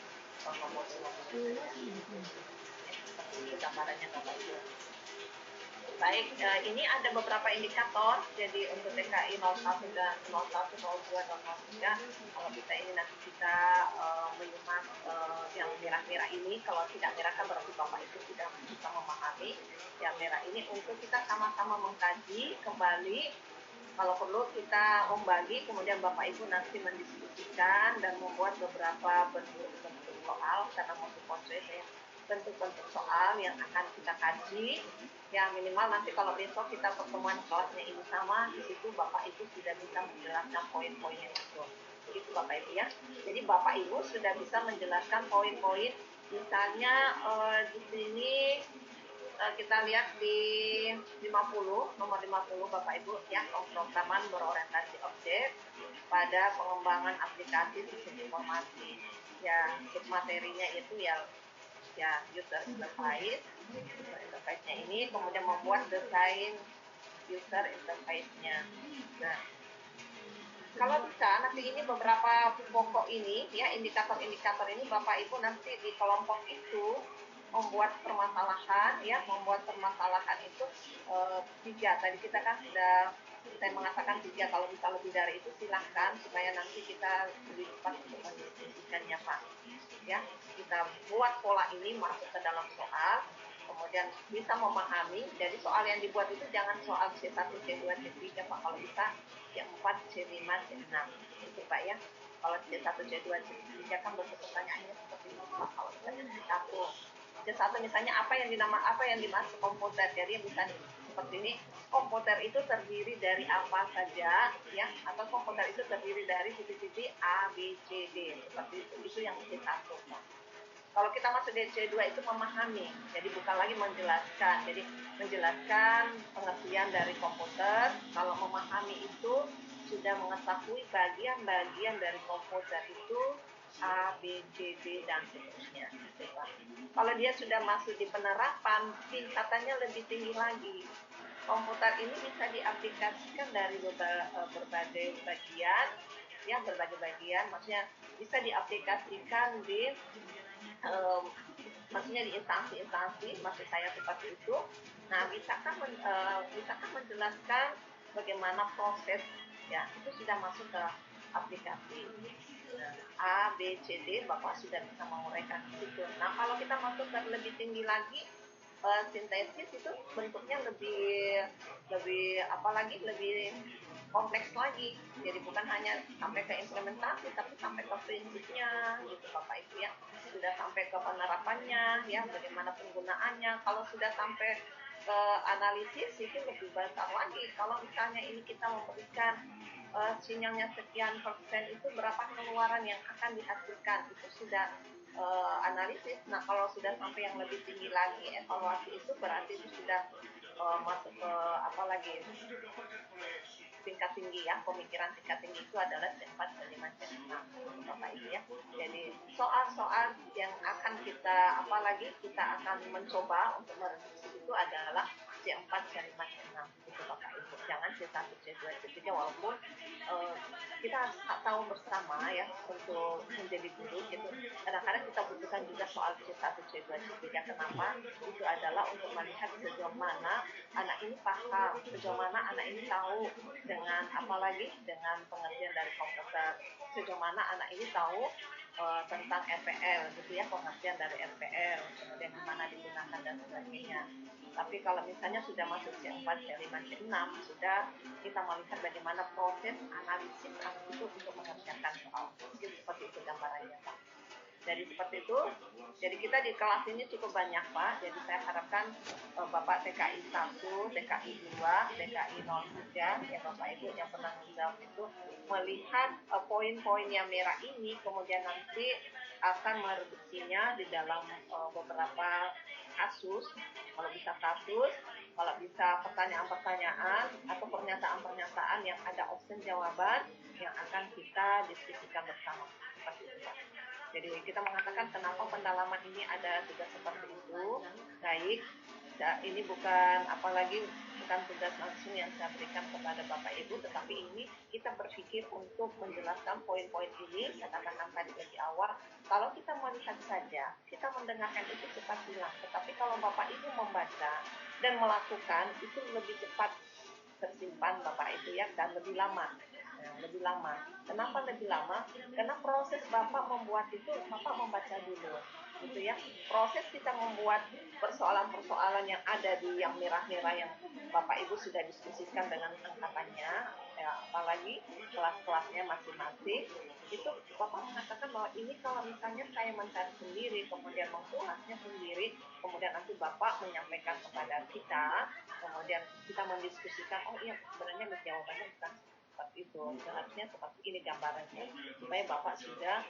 modul-modul. Seperti itu gambarannya Bapak Ibu. Baik, ini ada beberapa indikator. Jadi untuk TKI 01 dan 01, 02, dan 03, kalau kita ini nanti kita menyimak yang merah-merah ini, kalau tidak merah kan berarti Bapak Ibu sudah bisa memahami. Yang merah ini untuk kita sama-sama mengkaji kembali. Kalau perlu kita membagi, kemudian Bapak Ibu nanti mendiskusikan dan membuat beberapa bentuk-bentuk soal, karena multiple choice ya, bentuk-bentuk soal yang akan kita kaji. Ya minimal nanti kalau besok kita pertemuan kelasnya ini sama, di situ Bapak Ibu sudah bisa menjelaskan poin-poinnya itu. Begitu Bapak Ibu ya. Jadi Bapak Ibu sudah bisa menjelaskan poin-poin. Misalnya di sini kita lihat di 50, nomor 50 Bapak Ibu ya, pemrograman berorientasi objek pada pengembangan aplikasi sistem informasi. Ya submaterinya itu ya user interface-nya ini, kemudian membuat desain user interface-nya. Nah, kalau bisa nanti ini beberapa pokok ini ya, indikator-indikator ini Bapak Ibu nanti di kelompok itu membuat permasalahan itu 3. Tadi kita kan sudah saya mengatakan 3, kalau bisa lebih dari itu silahkan supaya nanti kita lebih cepat untuk mendiskusikannya Pak. Ya, kita buat pola ini masuk ke dalam soal, kemudian bisa memahami. Jadi soal yang dibuat itu jangan soal C1, C2, C3 Pak, kalau bisa C4, C5, C6 itu Pak ya. Kalau C1, C2, C3 kan bentuk pertanyaannya seperti itu Pak. Kalau misalnya C1 misalnya apa yang dimaksud komputer, jadi misalnya seperti ini, komputer itu terdiri dari apa saja ya, atau komputer itu terdiri dari titik-titik A, B, C, D, seperti itu yang C1 Pak. Kalau kita masuk di C2 itu memahami, jadi bukan lagi menjelaskan. Jadi menjelaskan pengertian dari komputer. Kalau memahami itu sudah mengetahui bagian-bagian dari komputer itu A, B, C, D, dan seterusnya. Kalau dia sudah masuk di penerapan, tingkatannya lebih tinggi lagi. Komputer ini bisa diaplikasikan dari berbagai bagian, ya berbagai bagian, maksudnya bisa diaplikasikan di maksudnya di instansi-instansi, maksud saya seperti itu. Nah, bisakah menjelaskan bagaimana proses, ya itu sudah masuk ke aplikasi. A, B, C, D, Bapak sudah bisa menguraikan itu. Nah, kalau kita masuk ke lebih tinggi lagi, sintesis itu bentuknya lebih kompleks lagi. Jadi bukan hanya sampai ke implementasi, tapi sampai ke prinsipnya, gitu Bapak Ibu ya. Sudah sampai ke penerapannya, ya bagaimana penggunaannya. Kalau sudah sampai ke analisis itu lebih besar lagi. Kalau misalnya ini kita memberikan sinyalnya sekian persen, itu berapa pengeluaran yang akan dihasilkan, itu sudah analisis. Nah, kalau sudah sampai yang lebih tinggi lagi, evaluasi, itu berarti itu sudah masuk ke tingkat tinggi ya, pemikiran tingkat tinggi itu adalah C4, C5, C6 Bapak Ibu ya. Jadi soal-soal yang akan kita akan mencoba untuk merevisi itu adalah C4, C5, C6 itu Bapak Ibu. Jangan C1, C2, C3 walaupun kita tahu bersama ya untuk menjadi guru gitu. Kadang-kadang kita butuhkan juga soal C1, C2, C3. Kenapa? Itu adalah untuk melihat sejauh mana anak ini paham, sejauh mana anak ini tahu dengan dengan pengertian dari komputer, sejauh mana anak ini tahu tentang RPL gitu ya, pengertian dari RPL, kemudian gimana digunakan dan sebagainya. Tapi kalau misalnya sudah masuk C4, C5, C6, sudah kita melihat bagaimana proses analisis itu untuk mengerjakan soal. Mungkin seperti itu gambarannya Pak. Jadi seperti itu. Jadi kita di kelas ini cukup banyak Pak. Jadi saya harapkan Bapak TKI 1, TKI 2, TKI 03, ya Bapak Ibu yang pernah menjawab itu melihat poin-poin yang merah ini, kemudian nanti akan mereduksinya di dalam beberapa kasus, kalau bisa kasus, kalau bisa pertanyaan-pertanyaan atau pernyataan-pernyataan yang ada opsi jawaban yang akan kita diskusikan bersama. Seperti itu Pak. Jadi kita mengatakan kenapa pendalaman ini ada juga seperti itu. Baik, ini bukan tugas langsung yang saya berikan kepada Bapak Ibu, tetapi ini kita berpikir untuk menjelaskan poin-poin ini. Saya katakan tadi di awal, kalau kita melihat saja, kita mendengarkan itu cepat hilang. Tetapi kalau Bapak Ibu membaca dan melakukan, itu lebih cepat tersimpan Bapak Ibu ya, dan lebih lama. Lebih lama. Kenapa lebih lama? Karena proses Bapak membuat itu, Bapak membaca dulu. Gitu ya. Proses kita membuat persoalan-persoalan yang ada di yang merah-merah yang Bapak Ibu sudah diskusikan dengan angkatannya, ya, apalagi kelas-kelasnya masing-masing, itu Bapak mengatakan bahwa ini kalau misalnya saya mencari sendiri, kemudian mengulasnya sendiri, kemudian nanti Bapak menyampaikan kepada kita, kemudian kita mendiskusikan, oh iya sebenarnya jawabannya bukan seperti itu, seharusnya seperti ini gambarannya, supaya Bapak sudah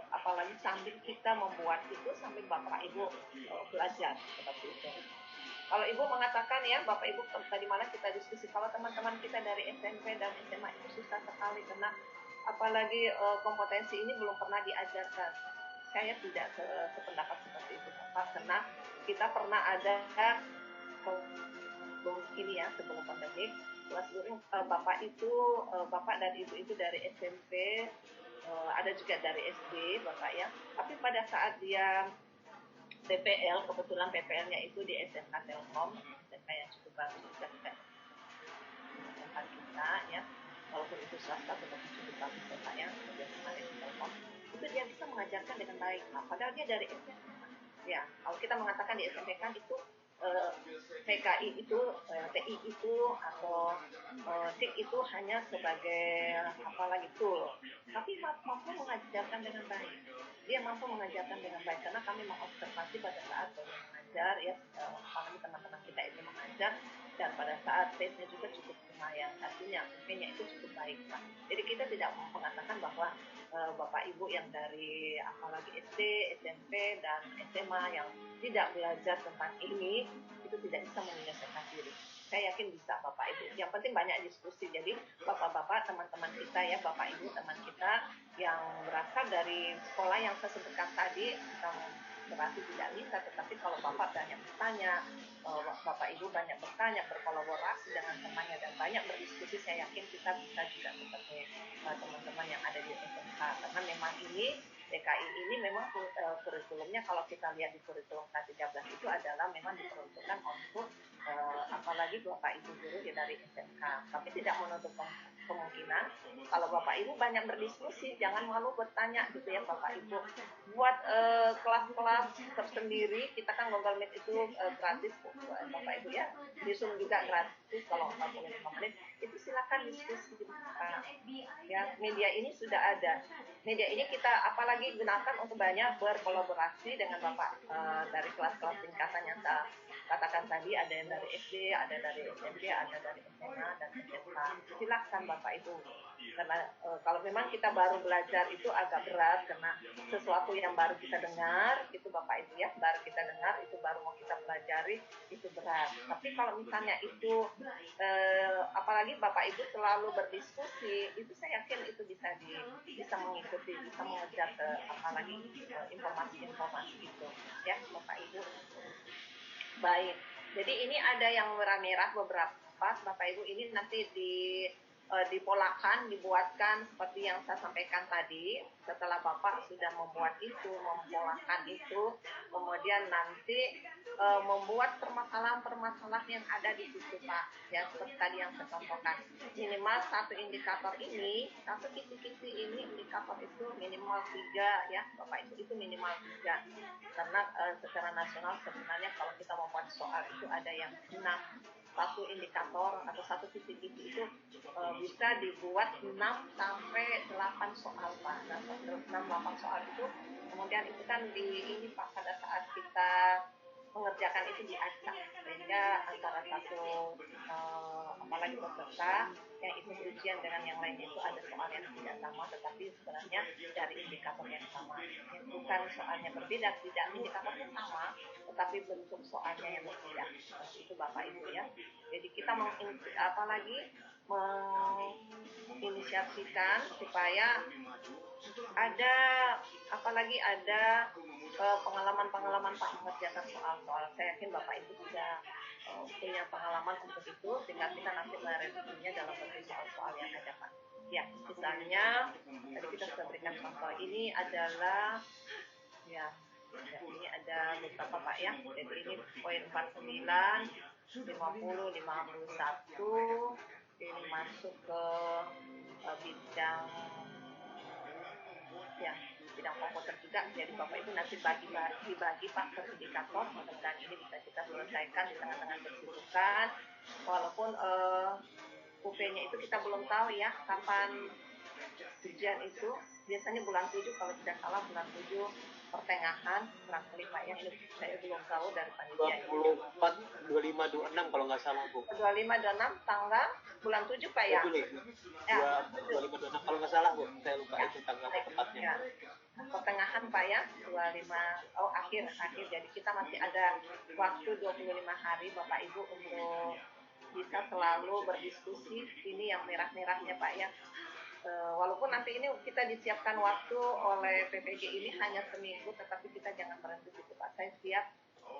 apalagi sambil kita membuat itu sambil Bapak Ibu belajar seperti itu. Kalau Ibu mengatakan ya, Bapak Ibu tadi mana kita diskusi, kalau teman-teman kita dari SMP dan SMA itu susah sekali karena apalagi kompetensi ini belum pernah diajarkan. Saya tidak sependapat seperti itu Bapak, karena kita pernah ada ini ya sebelum pandemi, kelas guru Bapak dan Ibu itu dari SMP, ada juga dari SD Bapak ya. Tapi pada saat dia PPL, kebetulan PPL-nya itu di SMK Telkom, SMK yang cukup bagus juga tempat kita ya, walaupun itu swasta tetapi cukup bagus Bapak ya, kemudian kemarin di Telkom, itu dia bisa mengajarkan dengan baik. Nah, padahal dia dari SMP. Ya, kalau kita mengatakan di SMP kan itu TKI itu, TI itu atau TIK itu hanya sebagai tool, tapi mampu mengajarkan dengan baik. Dia mampu mengajarkan dengan baik karena kami mengobservasi pada saat mengajar ya, apalagi teman-teman kita itu mengajar, dan pada saat pace-nya juga cukup lumayan, artinya IP-nya itu cukup baik Pak. Jadi kita tidak mengatakan bahwa Bapak Ibu yang dari apalagi SD, SMP dan SMA yang tidak belajar tentang ini itu tidak bisa menyelesaikan diri. Saya yakin bisa Bapak Ibu. Yang penting banyak diskusi. Jadi Bapak-bapak, teman-teman kita ya, Bapak Ibu teman kita yang berasal dari sekolah yang saya sebutkan tadi, berarti tidak bisa, tetapi kalau Bapak banyak bertanya, Bapak Ibu banyak bertanya, berkolaborasi dengan temannya dan banyak berdiskusi, saya yakin kita bisa juga seperti teman-teman yang ada di SMK. Karena memang ini DKI ini memang kurikulumnya, kalau kita lihat di kurikulum K13 itu adalah memang diperuntukkan untuk apalagi Bapak Ibu guru dari SMK. Tapi tidak menutup kemungkinan kalau Bapak Ibu banyak berdiskusi, jangan malu bertanya gitu ya Bapak Ibu. Buat kelas-kelas tersendiri, kita kan Google Meet itu gratis Bapak Ibu ya, di Zoom juga gratis kalau 45 menit, itu silakan diskusi. Ya, media ini sudah ada. Media ini kita apalagi gunakan untuk banyak berkolaborasi dengan Bapak dari kelas-kelas tingkatan yang katakan tadi ada yang dari SD, ada dari SMP, ada dari SMA dan SMK. Silakan Bapak Ibu. Karena kalau memang kita baru belajar itu agak berat karena sesuatu yang baru kita dengar itu Bapak Ibu ya, baru kita dengar itu baru mau kita pelajari itu berat. Tapi kalau misalnya itu apalagi Bapak Ibu selalu berdiskusi, itu saya yakin itu bisa mengikuti, bisa mengejar ke apalagi informasi-informasi itu ya Bapak Ibu. Baik. Jadi ini ada yang merah-merah beberapa Bapak Ibu, ini nanti dipolakan, dibuatkan seperti yang saya sampaikan tadi. Setelah Bapak sudah membuat itu, mempolakan itu, kemudian nanti membuat permasalahan-permasalahan yang ada di situ Pak. Ya seperti tadi yang saya contohkan. Minimal satu indikator ini, satu kisi-kisi ini indikator itu minimal 3 ya Bapak itu minimal 3. Karena secara nasional sebenarnya kalau kita membuat soal itu ada yang 6. Satu indikator atau satu kisi-kisi itu bisa dibuat 6 sampai 8 soal Pak. Nah, 6-8 soal itu kemudian itu kan ini Pak pada saat kita mengerjakan itu diacak sehingga antara satu apalagi peserta yang ikut ujian dengan yang lainnya itu ada soal yang tidak sama tetapi sebenarnya dari indikator yang sama. Bukan soalnya berbeda, tidak indikatornya sama tetapi bentuk soalnya yang berbeda. Itu Bapak Ibu ya. Jadi kita menginisiasikan supaya ada pengalaman Pak mengerjakan soal-soal. Saya yakin Bapak Ibu sudah punya pengalaman untuk itu sehingga kita nanti merevisinya dalam bentuk soal-soal yang ada Pak. Ya, misalnya tadi kita sudah berikan contoh. Ini adalah ini ada beberapa Pak ya. Jadi ini poin 49, 50, 51. Ini masuk ke bidang komputer juga. Jadi Bapak Ibu nanti dibagi Pak ke indikator. Mudah-mudahan ini bisa kita selesaikan di tengah-tengah kesibukan. Walaupun UP-nya itu kita belum tahu ya kapan ujian itu. Biasanya bulan 7 kalau tidak salah bulan 7 pertengahan barangkali Pak yang saya belum tahu dari panitia. 24, 25, 26 kalau nggak salah Bu. 25, 26 tanggal bulan 7 Pak ya? Ya, 25, 26 kalau nggak salah Bu. Saya lupa itu tanggal tepatnya. Ya. Pertengahan Pak ya, 25, akhir. Jadi kita masih ada waktu 25 hari Bapak Ibu untuk bisa selalu berdiskusi. Ini yang merah-merahnya Pak ya. Walaupun nanti ini kita disiapkan waktu oleh PPG ini hanya seminggu, tetapi kita jangan berhenti itu Pak. Saya siap.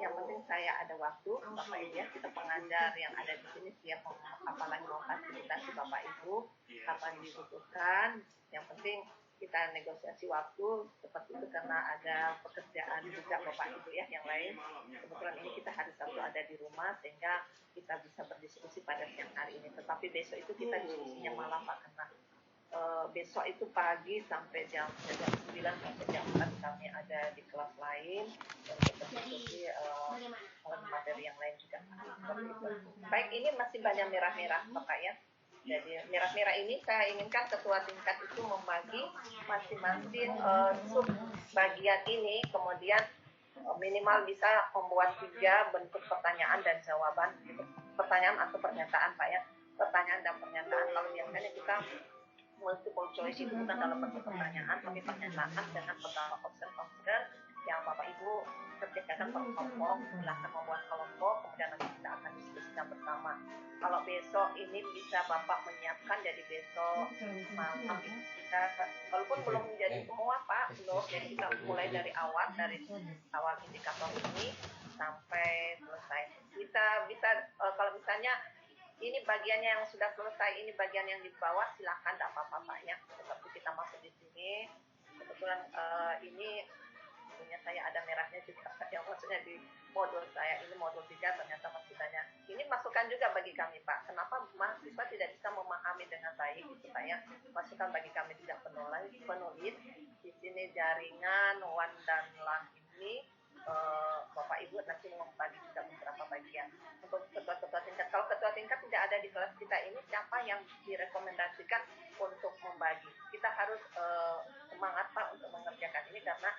Yang penting saya ada waktu, Bapak Ibu ya. Kita pengajar yang ada di sini siap apalagi mau fasilitasi Bapak Ibu kapan dibutuhkan. Yang penting kita negosiasi waktu seperti itu karena ada pekerjaan juga Bapak Ibu ya yang lain. Kebetulan ini kita hari Sabtu ada di rumah sehingga kita bisa berdiskusi pada siang hari ini. Tetapi besok itu kita diskusinya malam Pak karena besok itu pagi sampai jam 9 sampai jam 4 kami ada di kelas lain untuk berdiskusi materi yang lain juga. Baik, ini masih banyak merah-merah Bapak ya. Jadi merah-merah ini saya inginkan ketua tingkat itu membagi masing-masing sub bagian ini, kemudian minimal bisa membuat 3 bentuk pertanyaan dan jawaban, pertanyaan atau pernyataan Pak ya, pertanyaan dan pernyataan. Kalau biasanya kita multiple choice itu bukan dalam bentuk pertanyaan tapi pernyataan dengan beberapa observation yang Bapak Ibu kerjakan per kelompok, silahkan membuat kelompok, kemudian nanti kita akan diskusikan bersama. Kalau besok ini bisa Bapak menyiapkan, jadi besok malam kita, walaupun belum menjadi semua Pak, belum, jadi kita mulai dari awal indikator ini sampai selesai. Bisa kalau misalnya ini bagiannya yang sudah selesai, ini bagian yang di bawah, silakan tidak apa-apa Pak ya. Tetapi kita masuk di sini, kebetulan ini punya saya ada merahnya juga, yang maksudnya di modul saya, ini modul 3 ternyata masih banyak. Ini masukan juga bagi kami Pak, kenapa mahasiswa tidak bisa memahami dengan baik gitu Pak ya. Masukan bagi kami tidak penulis, di sini jaringan, wan dan lan ini, Bapak Ibu nanti membagi juga beberapa bagian untuk ketua-ketua tingkat. Kalau ketua tingkat tidak ada di kelas kita ini, siapa yang direkomendasikan untuk membagi? Kita harus semangat Pak untuk mengerjakan ini karena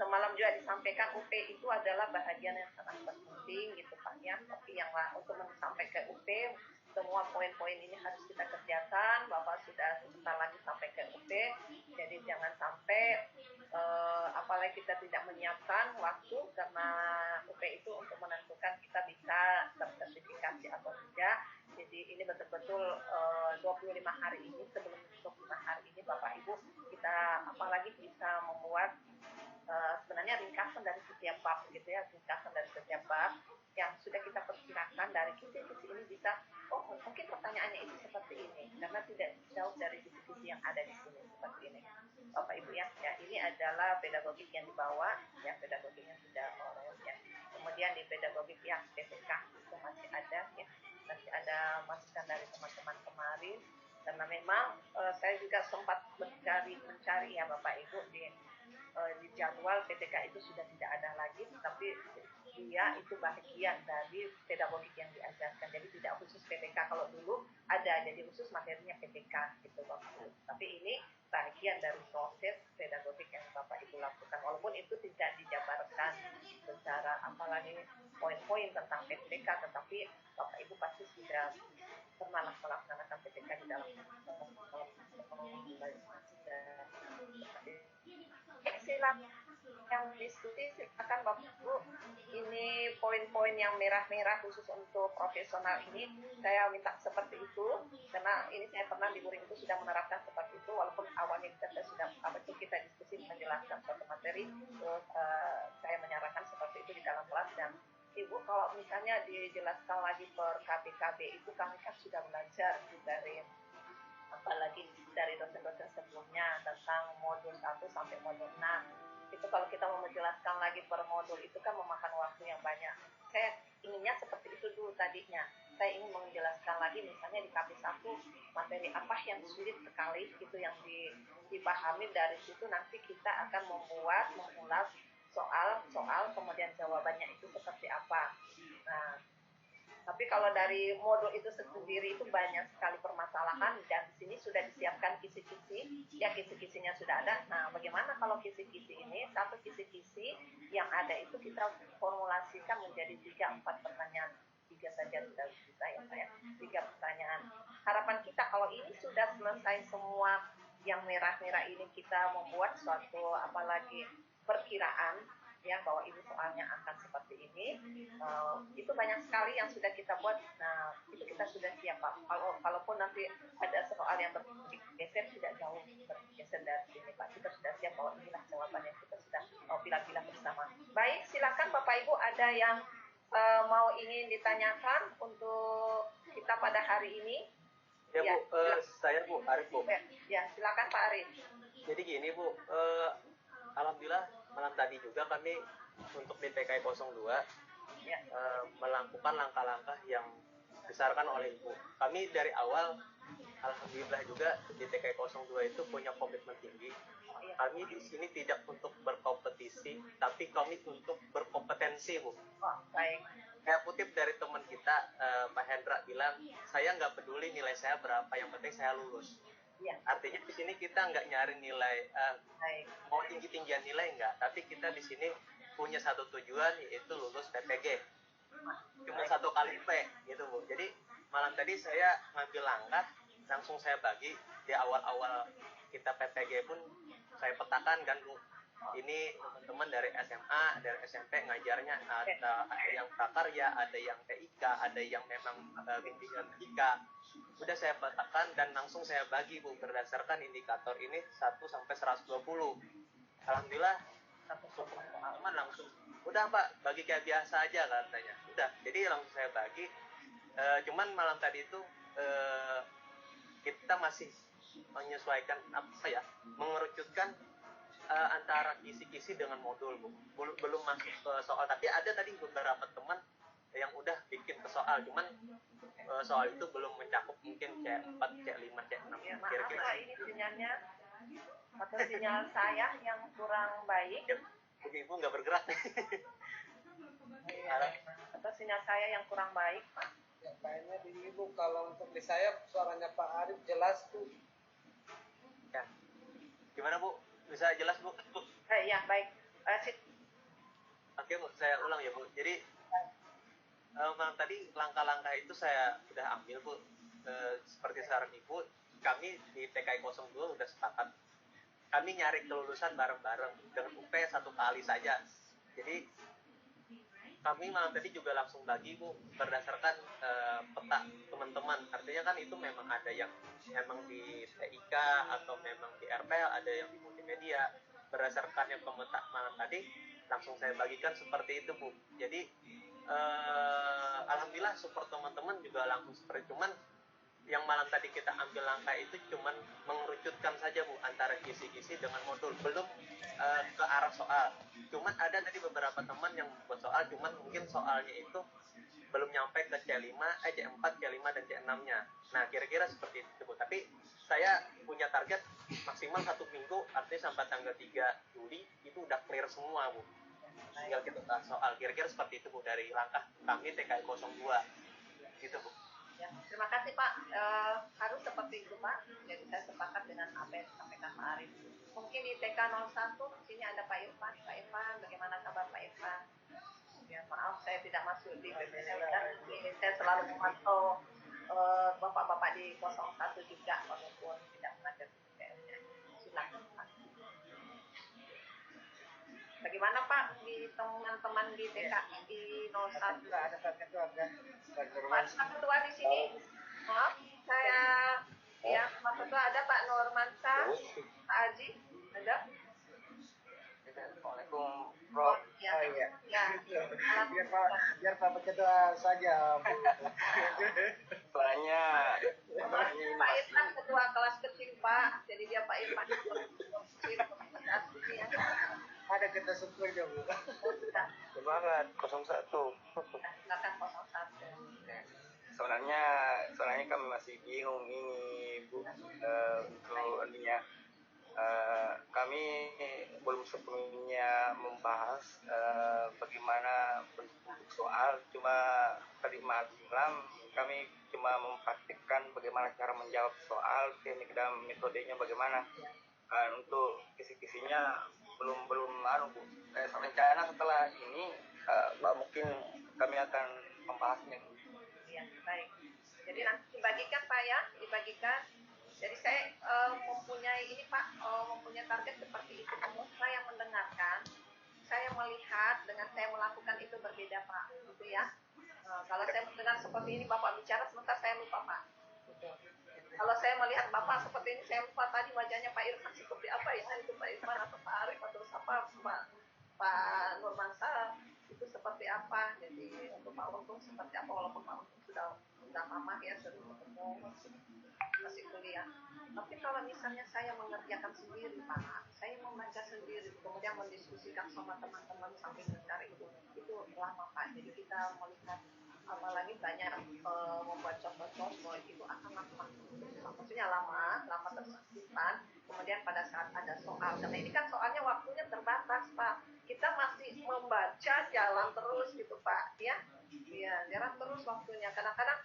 semalam juga disampaikan UP itu adalah bahagian yang sangat penting gitu Pak ya. Tapi yang untuk sampai ke UP semua poin-poin ini harus kita kerjakan. Bapak sudah sebentar lagi sampai ke UP, jadi jangan sampai apalagi kita tidak menyiapkan waktu karena UP itu untuk menentukan kita bisa tersertifikasi atau tidak. Jadi ini betul-betul 25 hari ini, sebelum 25 hari ini Bapak Ibu kita apalagi bisa membuat sebenarnya ringkasan dari setiap bab gitu ya, ringkasan dari setiap bab yang sudah kita perkirakan dari kisi-kisi ini bisa, oh mungkin pertanyaannya itu seperti ini karena tidak jauh dari kisi-kisi yang ada di sini seperti ini Bapak Ibu ya. Ya ini adalah pedagogik yang dibawa ya, pedagogik yang sudah oleh ya. Kemudian di pedagogik yang PPK itu masih ada ya, masih ada masukan dari teman-teman kemarin karena memang saya juga sempat mencari ya Bapak Ibu di jadwal PPK itu sudah tidak ada lagi, tapi dia itu bagian dari pedagogik yang diajarkan. Jadi tidak khusus PPK, kalau dulu ada jadi khusus materinya PPK gitu Bapak Ibu. Tapi ini bagian dari proses pedagogik yang Bapak Ibu lakukan. Walaupun itu tidak dijabarkan secara apalagi poin-poin tentang PPK, tetapi Bapak Ibu pasti sudah pernah melaksanakan PPK di dalam silakan yang diskusi, silakan Bapak Ibu. Ini poin-poin yang merah-merah khusus untuk profesional ini saya minta seperti itu karena ini saya pernah di Buring itu sudah menerapkan seperti itu walaupun awalnya kita diskusi menjelaskan suatu materi, terus saya menyarankan seperti itu di dalam kelas. Dan Ibu kalau misalnya dijelaskan lagi per KBKB itu kami kan sudah belajar dari apalagi dari dosen-dosen sebelumnya tentang modul 1 sampai modul 6. Itu kalau kita mau menjelaskan lagi per modul itu kan memakan waktu yang banyak. Saya inginnya seperti itu dulu tadinya. Saya ingin menjelaskan lagi misalnya di KB1 materi apa yang sulit sekali itu yang dipahami, dari situ nanti kita akan mengulas soal kemudian jawabannya itu seperti apa. Nah, tapi kalau dari modul itu sendiri itu banyak sekali permasalahan dan di sini sudah disiapkan kisi-kisi, ya kisi-kisinya sudah ada. Nah, bagaimana kalau kisi-kisi ini, satu kisi-kisi yang ada itu kita formulasikan menjadi 3-4 pertanyaan. 3 saja sudah bisa ya Pak ya, 3 pertanyaan. Harapan kita kalau ini sudah selesai semua yang merah-merah ini, kita membuat suatu apalagi perkiraan ya bahwa ini soalnya akan seperti ini, itu banyak sekali yang sudah kita buat. Nah itu kita sudah siap Pak. Kalaupun nanti ada soal yang bergeser tidak jauh bergeser dari sini Pak, kita sudah siap bahwa inilah jawabannya, kita sudah pilih-pilih bersama. Baik, silakan Bapak Ibu ada yang mau ingin ditanyakan untuk kita pada hari ini. Ya Bu, saya Bu Arif Bu. Ya silakan Pak Arif. Jadi gini Bu, alhamdulillah malam tadi juga kami untuk di TKI 02 ya. Melakukan langkah-langkah yang disarankan oleh Ibu. Kami dari awal alhamdulillah juga di TKI 02 itu punya komitmen tinggi. Kami di sini tidak untuk berkompetisi, tapi kami untuk berkompetensi Bu. Baik. Saya kutip dari teman kita, Pak Hendra bilang, saya nggak peduli nilai saya berapa, yang penting saya lulus. Ya. Artinya di sini kita nggak nyari nilai mau tinggi-tinggian nilai nggak, tapi kita di sini punya satu tujuan yaitu lulus PPG. Cuma satu kali P gitu Bu. Jadi malam tadi saya ngambil langkah, langsung saya bagi di awal-awal kita PPG pun saya petakan kan Bu. Ini teman-teman dari SMA, dari SMP ngajarnya ada yang prakarya, ada yang TIK, ada yang memang bimbingan TIK. Udah saya petakan dan langsung saya bagi Bu berdasarkan indikator ini 1 sampai 120. Alhamdulillah teman langsung udah Pak bagi kayak biasa aja katanya. Udah, jadi langsung saya bagi. Cuman malam tadi itu kita masih menyesuaikan mengerucutkan antara kisi-kisi dengan modul Bu. Belum masuk ke soal, tapi ada tadi beberapa teman yang udah bikin ke soal, cuman soal itu belum mencakup mungkin C4, C5, C6 Ya, kira-kira. maaf ini sinyalnya atau sinyal saya yang kurang baik. Ya, Ibu nggak bergerak. Atau sinyal saya yang kurang baik Pak. Ya, kayaknya di Ibu kalau untuk di saya suaranya Pak Arif jelas tuh. Ya. Gimana Bu? Bisa jelas Bu? Ya baik. Oke Bu, saya ulang ya Bu. Jadi tadi langkah-langkah itu saya udah ambil Bu. Seperti saran Ibu, kami di TKI 02 udah sepakat. Kami nyari kelulusan bareng-bareng dengan UP 1 kali saja. Jadi kami malam tadi juga langsung bagi Bu berdasarkan peta teman-teman. Artinya kan itu memang ada yang memang di TIK atau memang di RPL, ada yang di multimedia. Berdasarkan yang pemeta malam tadi langsung saya bagikan seperti itu Bu. Jadi alhamdulillah support teman-teman juga langsung seperti, cuman yang malam tadi kita ambil langkah itu cuman mengerucutkan saja Bu antara kisi-kisi dengan modul, belum ke arah soal. Cuman ada tadi beberapa teman yang buat soal, cuman mungkin soalnya itu belum nyampe ke C5, C4, C5 dan C6-nya. Nah, kira-kira seperti itu Bu. Tapi saya punya target maksimal 1 minggu, artinya sampai tanggal 3 Juli itu udah clear semua Bu. Tinggal kita bahas soal. Kira-kira seperti itu Bu dari langkah kami TKI 02. Gitu Bu. Ya, terima kasih Pak. Harus seperti itu Pak. Jadi saya sepakat dengan apa yang disampaikan Pak Arif. Mungkin di TK 01 di sini ada Pak Irfan. Pak Irfan, bagaimana kabar Pak Irfan? Ya, maaf saya tidak masuk di PPLK. Saya selalu memantau bapak-bapak di 01 juga walaupun tidak mengajar di PPLK. Silakan Pak. Bagaimana Pak di teman-teman di TK di 01? Ada Pak Ketua kan? Pak Ketua di sini. Maaf, saya ya Pak Ketua ada Pak Nurmansyah, Pak Haji, ada. Assalamualaikum Prof. Ya, iya. ya. Biar Pak Ketua saja. Suaranya Pak Irfan ketua kelas kecil Pak, jadi dia Pak Irfan kecil. Ya. Ada kita support ya Bu. Semangat 01. Silakan 01. Sebenarnya kami masih bingung ini Bu, untuk ininya. Kami belum sepenuhnya membahas bagaimana bentuk soal, cuma tadi malam kami cuma mempraktikkan bagaimana cara menjawab soal, teknik dan metodenya bagaimana. Untuk kisi-kisinya belum Bu. Rencana setelah ini mungkin kami akan membahasnya. Ya, baik. Jadi nanti dibagikan Pak ya, dibagikan. Jadi saya mempunyai ini Pak, mempunyai target seperti itu. Namun saya mendengarkan, saya melihat dengan saya melakukan itu berbeda Pak, gitu ya. Kalau saya mendengar seperti ini Bapak bicara, sebentar saya lupa Pak. Gitu. Kalau saya melihat Bapak seperti ini, saya lupa tadi wajahnya Pak Irfan seperti apa ya, itu Pak Irfan atau Pak Arif atau siapa, Pak Nurmansyah itu seperti apa. Jadi untuk Pak Untung seperti apa, walaupun Pak Untung sudah lama ya sering ketemu, masih kuliah. Tapi kalau misalnya saya mengerjakan sendiri Pak, saya membaca sendiri, kemudian mendiskusikan sama teman-teman sambil mencari itu lama Pak. Jadi kita melihat apalagi banyak membuat contoh-contoh itu akan lama. Maksudnya lama tersimpan. Kemudian pada saat ada soal, karena ini kan soalnya waktunya terbatas Pak. Kita masih membaca jalan terus gitu Pak, ya. Iya, jalan terus waktunya. Kadang-kadang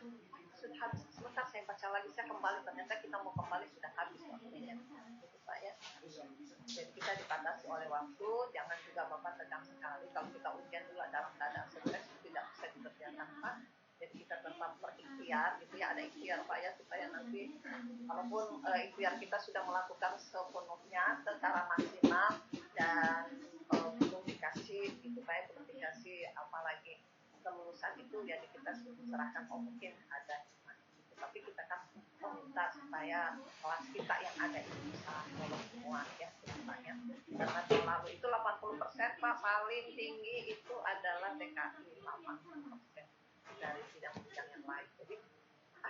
sudah habis, sebentar saya baca lagi, saya kembali, ternyata kita mau kembali sudah habis waktunya. Gitu Pak ya. Jadi kita dibatasi oleh waktu, jangan juga Bapak tegang sekali. Kalau kita ujian dulu dalam keadaan stres, tidak bisa dikerjakan Pak. Jadi kita tetap berikhtiar, gitu ya, ada ikhtiar Pak ya, supaya nanti walaupun ikhtiar kita sudah melakukan sepenuhnya secara maksimal dan belum dikasih, gitu Pak ya, belum dikasih apalagi kelulusan itu ya kita serahkan, mungkin ada tapi kita kan meminta supaya kelas kita yang ada ini bisa lolos semua ya ceritanya. Karena selalu itu 80% Pak, paling tinggi itu adalah TKI 80% dari bidang-bidang yang lain. Jadi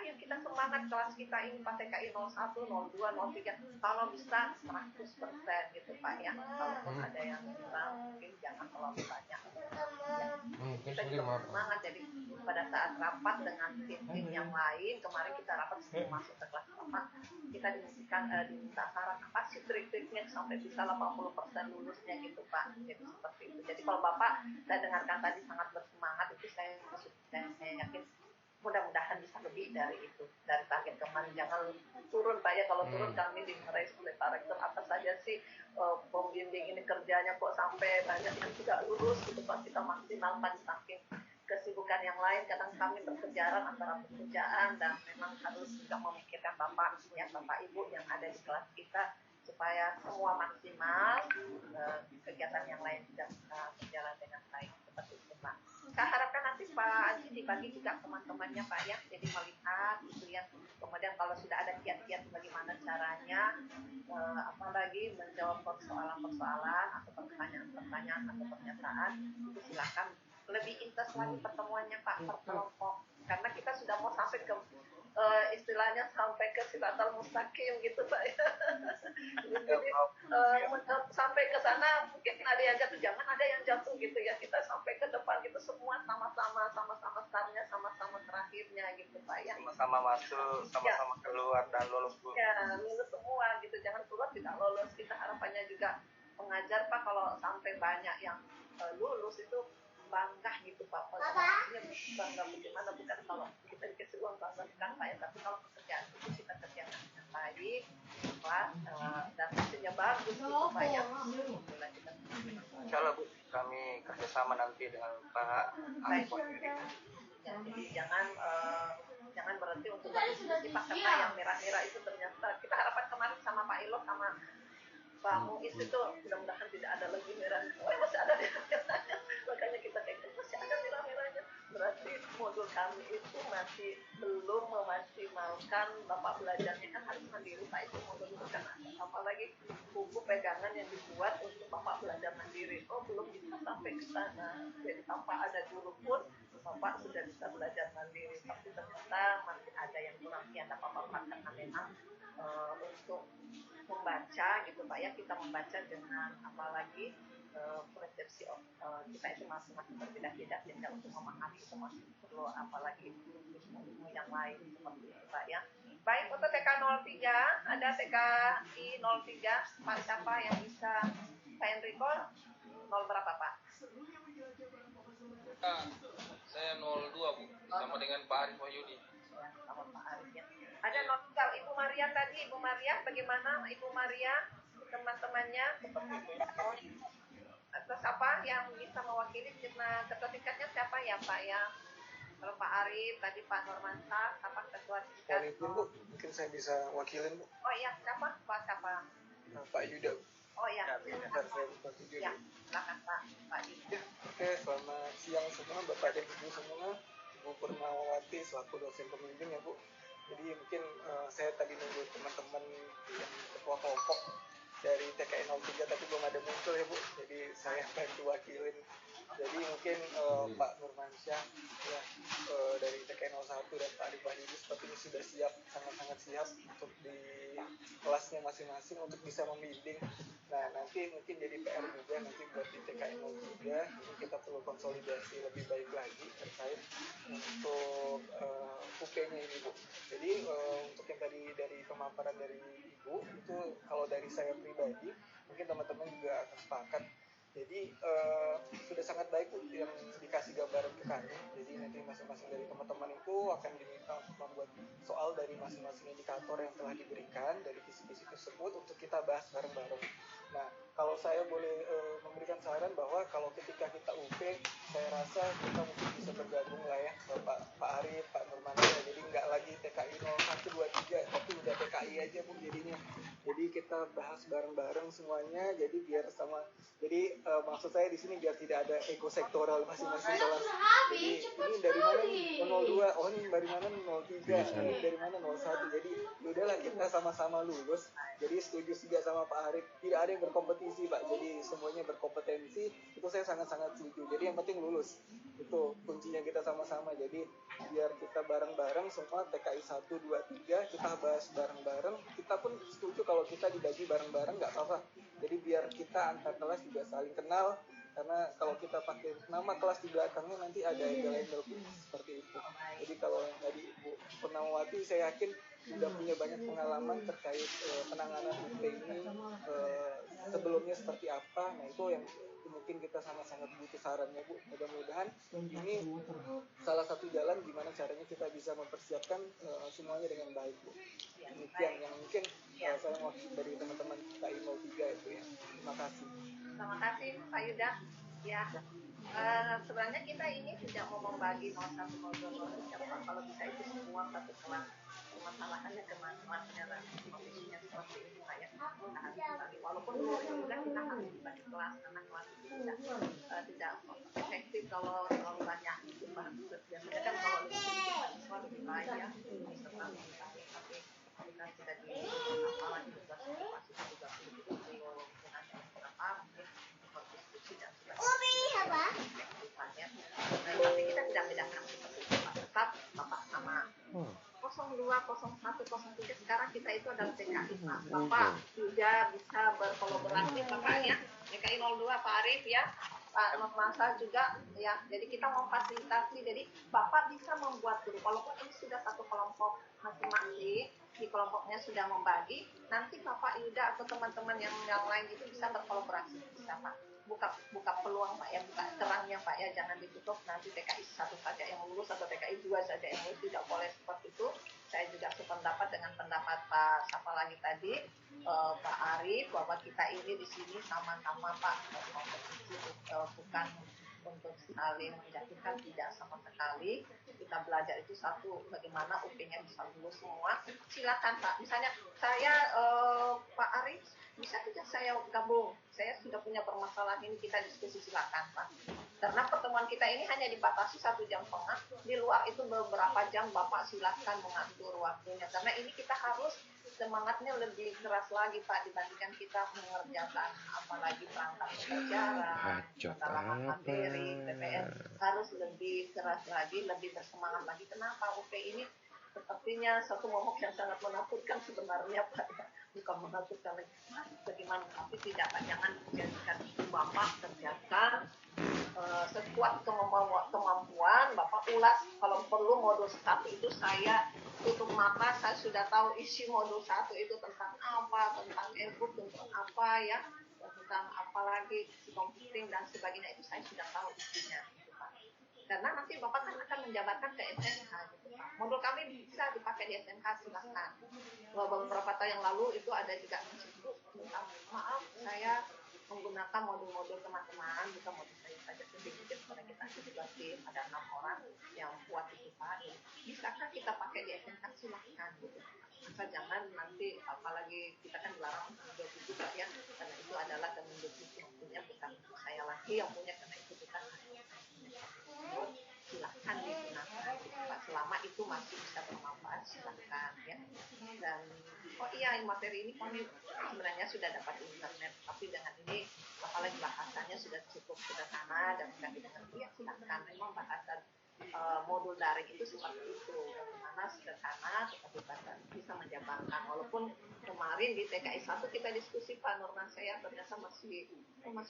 ayo kita semangat kelas kita ini Pak, TKI 01, 02, 03 kalau bisa 100% gitu Pak ya. Kalaupun ada yang kurang mungkin jangan terlalu banyak ya. Kita juga semangat. Jadi pada saat rapat dengan tim-tim yang lain, kemarin kita rapat sebelum masuk ke kelas 4, kita diminta saran apa sih trik-triknya sampai bisa 80% lulusnya gitu Pak. Jadi seperti itu. Jadi kalau Bapak saya dengarkan tadi sangat bersemangat, itu saya yakin mudah-mudahan bisa lebih dari itu, dari target kemarin. Jangan turun Pak ya, kalau turun kami dimarahi oleh Pak Rektor, apa saja sih pembimbing penting ini kerjanya kok sampai banyak yang tidak lulus gitu Pak, kita maksimalkan saking kesibukan yang lain. Kadang kami berkejaran antara pekerjaan dan memang harus juga memikirkan Bapak Ibu yang ada di kelas kita supaya semua maksimal, kegiatan yang lain juga bisa berjalan dengan baik seperti itu Pak. Saya harapkan nanti Pak Haji dibagi juga teman-temannya Pak ya, jadi melihat gitu ya. Kemudian kalau sudah ada kiat-kiat bagaimana caranya, apalagi menjawab persoalan-persoalan atau pertanyaan-pertanyaan atau pernyataan, itu silakan lebih intens lagi pertemuannya Pak per kelompok. Karena kita sudah mau sampai ke istilahnya sampai ke Siratal Mustaqim gitu Pak ya. Jadi sampai ke sana mungkin ada yang jatuh, jangan ada yang jatuh gitu ya. Kita sampai ke depan gitu semua sama-sama startnya, sama-sama terakhirnya gitu Pak ya. Sama-sama masuk, sama-sama keluar dan lolos Bu. Ya, lulus semua gitu. Jangan keluar tidak lolos. Kita harapannya juga pengajar Pak kalau sampai banyak yang lulus itu bangga gitu Pak. Maksudnya bangga bagaimana, bukan kalau kita dikasih uang bangga bukan Pak ya, tapi kalau pekerjaan itu kita kerjakan dengan baik, ikhlas, dan hasilnya bagus gitu Pak ya. Insya Allah Bu, kami kerjasama nanti dengan Pak Arif. Ya, jadi jangan berhenti untuk berdiskusi Pak, karena yang merah-merah itu ternyata kita harapan kemarin sama Pak Ilo sama Pak Muiz itu mudah-mudahan tidak ada lagi merah. Oh masih ada merah-merahnya, makanya kita kayak masih ada merah-merahnya. Berarti modul kami itu masih belum memaksimalkan Bapak belajarnya, kan harus mandiri Pak itu modul itu kan ada. Apalagi buku pegangan yang dibuat untuk Bapak belajar mandiri. Oh belum bisa sampai ke sana. Jadi tanpa ada guru pun Bapak sudah bisa belajar mandiri. Tapi ternyata masih ada yang kurang yang dapat Bapak karena memang untuk membaca gitu Pak ya, kita membaca dengan apalagi persepsi kita itu masing-masing berbeda-beda, sehingga untuk memahami itu masih perlu apalagi ilmu yang lain seperti itu Pak ya. Baik, untuk TK 03 ada TKI 03 Pak siapa yang bisa Pak Enrico 0 berapa Pak? Saya 02 Bu, sama dengan Pak Arif Wahyudi. Ya, sama Pak Arif ya. Ada notikal Ibu Maria tadi, Ibu Maria bagaimana Ibu Maria teman-temannya seperti itu. Terus apa yang bisa mewakili ketua tingkatnya siapa ya Pak ya? Kalau Pak Arif tadi Pak Normansyah, apa ketua tingkat? Bu, mungkin saya bisa wakilin Bu. Oh iya, siapa? Pak siapa? Pak Yuda. Oh iya, Bentar saya buka video. Ya, silakan Pak Yuda. Oke, selamat siang semua Bapak dan Ibu semua. Ibu Purnawati selaku dosen pembimbing ya Bu. Jadi mungkin saya tadi nunggu teman-teman yang ketua kelompok dari TKI 03 tapi belum ada muncul ya Bu. Jadi saya bantu wakilin. Jadi mungkin Pak Nurmansyah ya, dari TKI 01 dan Pak Arif Wahyudi sepertinya sudah siap, sangat-sangat siap untuk di kelasnya masing-masing untuk bisa membimbing. Nah nanti mungkin jadi PR juga nanti buat di TKI 03 ini kita perlu konsolidasi lebih baik lagi terkait untuk UP-nya ini Bu. Jadi untuk yang tadi dari pemaparan dari Ibu itu kalau dari saya pribadi mungkin teman-teman juga akan sepakat. Jadi sudah sangat baik Bu yang dikasih gambaran ke kami. Jadi nanti masing-masing dari teman-teman itu akan diminta untuk membuat soal dari masing-masing indikator yang telah diberikan dari kisi-kisi tersebut untuk kita bahas bareng-bareng. Nah, kalau saya boleh memberikan saran bahwa kalau ketika kita UP, saya rasa kita mungkin bisa bergabung lah ya, Pak Arif, Pak Nurmansyah. Jadi nggak lagi TKI 01, 2, 3, tapi udah TKI aja Bu jadinya. Jadi kita bahas bareng-bareng semuanya. Jadi biar sama. Jadi maksud saya di sini biar tidak ada ego sektoral masing-masing kelas. Jadi ini dari mana nih? 02, oh ini dari mana 03, ini dari mana 01. Jadi udahlah kita sama-sama lulus. Jadi setuju juga sama Pak Arif. Tidak ada yang berkompetisi Pak. Jadi semuanya berkompetensi. Itu saya sangat-sangat setuju. Jadi yang penting lulus. Itu kuncinya kita sama-sama. Jadi biar kita bareng-bareng semua TKI 1, 2, 3 kita bahas bareng-bareng. Kita pun setuju kalau kita dibagi bareng-bareng nggak apa-apa. Jadi biar kita antar kelas juga saling kenal. Karena kalau kita pakai nama kelas di belakangnya nanti ada embel-embel seperti itu. Jadi kalau yang tadi Ibu Purnawati saya yakin sudah punya banyak pengalaman terkait penanganan UP ini sebelumnya seperti apa. Nah itu yang mungkin kita sama-sama butuh sarannya Bu. Mudah-mudahan ini salah satu jalan gimana caranya kita bisa mempersiapkan semuanya dengan baik Bu. Demikian yang mungkin saya maksud dari teman-teman KI 03 itu ya. Terima kasih. Terima kasih Pak Yuda. Ya, sebenarnya kita ini tidak mau membagi 01, 02, 03 kalau bisa itu semua satu kelas. Permasalahannya kelas-kelasnya kondisinya seperti ini Pak ya. Kita harus membagi. Walaupun juga kita harus membagi kelas karena kelas itu tidak efektif kalau terlalu banyak. Biasanya kan kalau lebih sedikit lebih baik ya. Tapi kita sudah di apalagi tugas situasi juga begitu belum dengan beberapa mungkin diskusi dan sebagainya. Tapi kita tidak bedakan seperti itu Pak. Tetap Bapak sama 02, 01, 03 sekarang kita itu adalah TKI Pak. Bapak juga bisa berkolaborasi Bapak ya. TKI 02 Pak Arif ya. Pak Masa juga ya. Jadi kita memfasilitasi. Jadi Bapak bisa membuat grup. Walaupun ini sudah satu kelompok masing-masing, di kelompoknya sudah membagi, nanti Bapak Yuda atau teman-teman yang lain itu bisa berkolaborasi, bisa Pak. Buka peluang Pak ya, buka terangnya Pak ya, jangan ditutup nanti TKI 1 saja yang lulus atau TKI 2 saja yang lulus, tidak boleh seperti itu. Saya juga sependapat dengan pendapat Pak siapa lagi tadi, Pak Arif, bahwa kita ini di sini sama-sama Pak kompetisi, bukan untuk saling menjatuhkan, tidak sama sekali. Kita belajar itu satu, bagaimana UP-nya bisa lulus semua. Silakan Pak, misalnya saya Pak Arif, bisa tidak saya gabung? Saya sudah punya permasalahan ini, kita diskusi, silakan Pak. Karena pertemuan kita ini hanya dibatasi 1,5 jam. Di luar itu beberapa jam Bapak silakan mengatur waktunya. Karena ini kita harus semangatnya lebih keras lagi Pak dibandingkan kita mengerjakan apalagi perangkat pembelajaran dalam materi PPN, harus lebih keras lagi, lebih bersemangat lagi. Kenapa? UP ini sepertinya satu momok yang sangat menakutkan sebenarnya Pak. Bukan menakutkan lagi bagaimana, tapi tidak Pak, jangan dijadikan Bapak kerjakan sekuat kemampuan Bapak ulas. Kalau perlu modul 1 itu saya tutup mata, saya sudah tahu isi modul 1 itu tentang apa, tentang e-book, tentang apa ya, tentang apa lagi computing dan sebagainya, itu saya sudah tahu isinya gitu, Pak. Karena nanti Bapak kan akan menjabarkan ke SMK gitu, Pak. Modul kami bisa dipakai di SMK, silahkan. Beberapa tahun yang lalu itu ada juga mencetuk tentang maaf saya menggunakan modul-modul teman-teman, bukan modul saya saja sedikit karena kita juga tim ada 6 orang yang buat itu Pak. Bisakah kita pakai di SMK, silahkan gitu. Maka jangan nanti apalagi kita kan dilarang untuk juga ya, karena itu adalah Kemendikbud yang punya, bukan saya lagi yang punya, karena itu bukan silahkan digunakan Pak, selama itu masih bisa bermanfaat, silahkan ya. Dan oh iya, materi ini kami sebenarnya sudah dapat di internet, tapi dengan ini apalagi bahasanya sudah cukup sederhana dan mudah dimengerti, ya silahkan. Memang bahasan modul daring itu seperti itu, bagaimana sederhana tetapi bisa menjabarkan. Walaupun kemarin di TKI 1 kita diskusi Pak Nurman, saya ternyata masih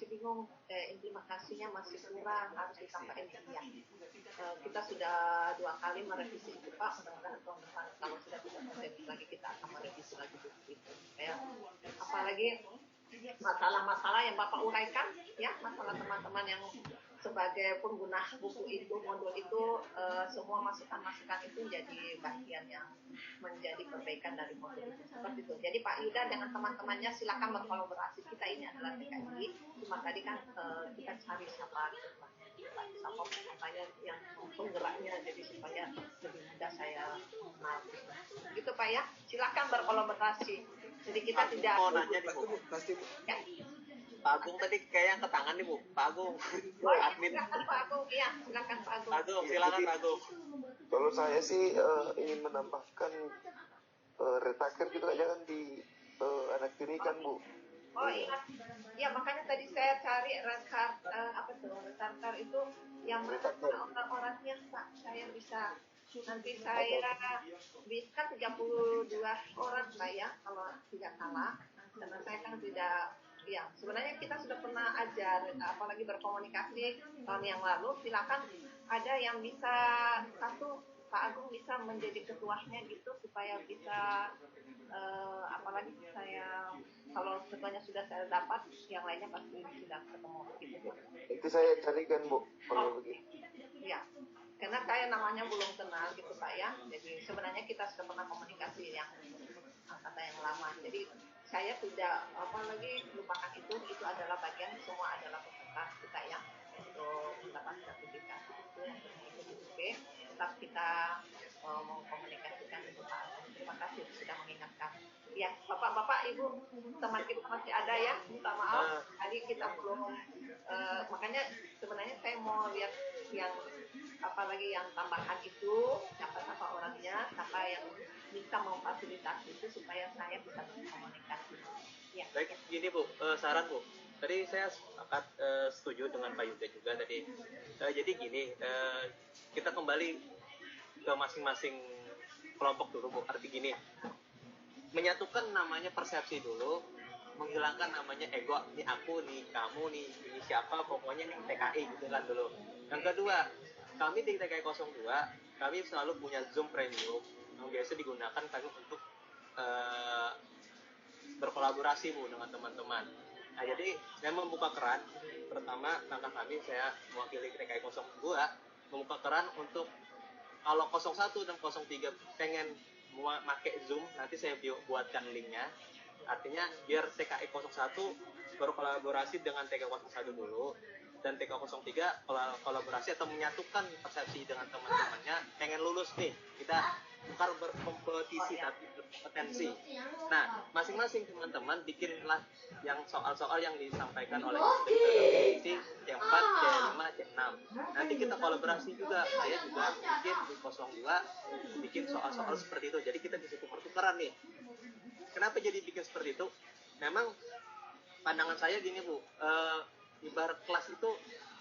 bingung, implementasinya masih kurang, harus ditambahin ya. Kita sudah 2 kali merevisi itu Pak, mudah-mudahan tahun depan kalau sudah tidak terjadi lagi kita akan merevisi lagi itu ya. Apalagi masalah-masalah yang Bapak uraikan ya, masalah teman-teman yang sebagai pengguna buku itu, modul itu, semua masukan-masukan itu jadi bagian yang menjadi perbaikan dari modul itu, seperti itu. Jadi Pak Yuda dengan teman-temannya silakan berkolaborasi. Kita ini adalah TKI, cuma tadi kan kita cari siapa supaya yang penggeraknya, jadi supaya lebih mudah saya kenal gitu Pak ya. Silakan berkolaborasi. Jadi kita tidak mau nanya nih Bu. Ya. Pak Agung tadi kayaknya ke tangan nih Bu. Pak Agung. Oh, ya, Admin. silakan Pak Agung. Iya, silakan Pak Agung. Pak Agung, silakan Pak Agung. Kalau saya sih ingin menambahkan retaker juga jangan di anak kiri kan Bu. Oh iya, ya makanya tadi saya cari retaker itu yang mana orang-orangnya Pak, saya bisa nanti saya bisa 32 orang Pak ya, kalau tidak salah, karena saya kan tidak. Ya, sebenarnya kita sudah pernah ajar, apalagi berkomunikasi tahun yang lalu. Silakan ada yang bisa satu Pak Agung bisa menjadi ketuanya gitu supaya bisa apalagi saya kalau semuanya sudah saya dapat, yang lainnya pasti sudah ketemu gitu Bu. Itu saya carikan Bu, kalau begitu. Ya, karena saya namanya belum kenal gitu Pak ya. Jadi sebenarnya kita sudah pernah komunikasi yang kata yang lama. Jadi saya tidak apalagi lupakan itu adalah bagian, semua adalah peserta kita ya untuk mendapat sertifikat itu yang oke. Tetap kita mengkomunikasikan itu Pak. Terima kasih sudah mengingatkan. Ya, Bapak-bapak, Ibu, teman kita masih ada ya. Minta maaf, tadi kita belum makanya sebenarnya saya mau lihat yang apalagi yang tambahan itu, siapa orangnya, siapa yang bisa memfasilitasi itu supaya saya bisa berkomunikasi. Ya. Baik, gini Bu, saran Bu. Tadi saya sangat setuju dengan Pak Yuda juga tadi. Jadi gini, kita kembali ke masing-masing kelompok dulu Bu. Arti gini, menyatukan namanya persepsi dulu, menghilangkan namanya ego, nih aku, nih kamu, nih ini siapa, pokoknya nih TKI gitu kan dulu. Yang kedua, kami di TKI 02, kami selalu punya Zoom Premium yang biasa digunakan kami untuk berkolaborasi Bu dengan teman-teman. Nah, jadi saya membuka keran, pertama langkah kami, saya mewakili TKI 02, membuka keran untuk kalau 01 dan 03 pengen pakai Zoom, nanti saya buatkan linknya. Artinya biar TKI 01 berkolaborasi dengan TKI 01 dulu, dan TKI 03 kolaborasi atau menyatukan persepsi dengan teman-temannya, pengen lulus nih, kita bukan berkompetisi tapi berkompetensi. Nah, masing-masing teman-teman bikinlah yang soal-soal yang disampaikan oleh kompetensi C4, C5, C6. Nanti kita kolaborasi juga, saya juga bikin di 02 bikin soal-soal seperti itu, jadi kita bisa tukar-tukaran nih. Kenapa jadi bikin seperti itu? Memang pandangan saya gini Bu, ibarat kelas itu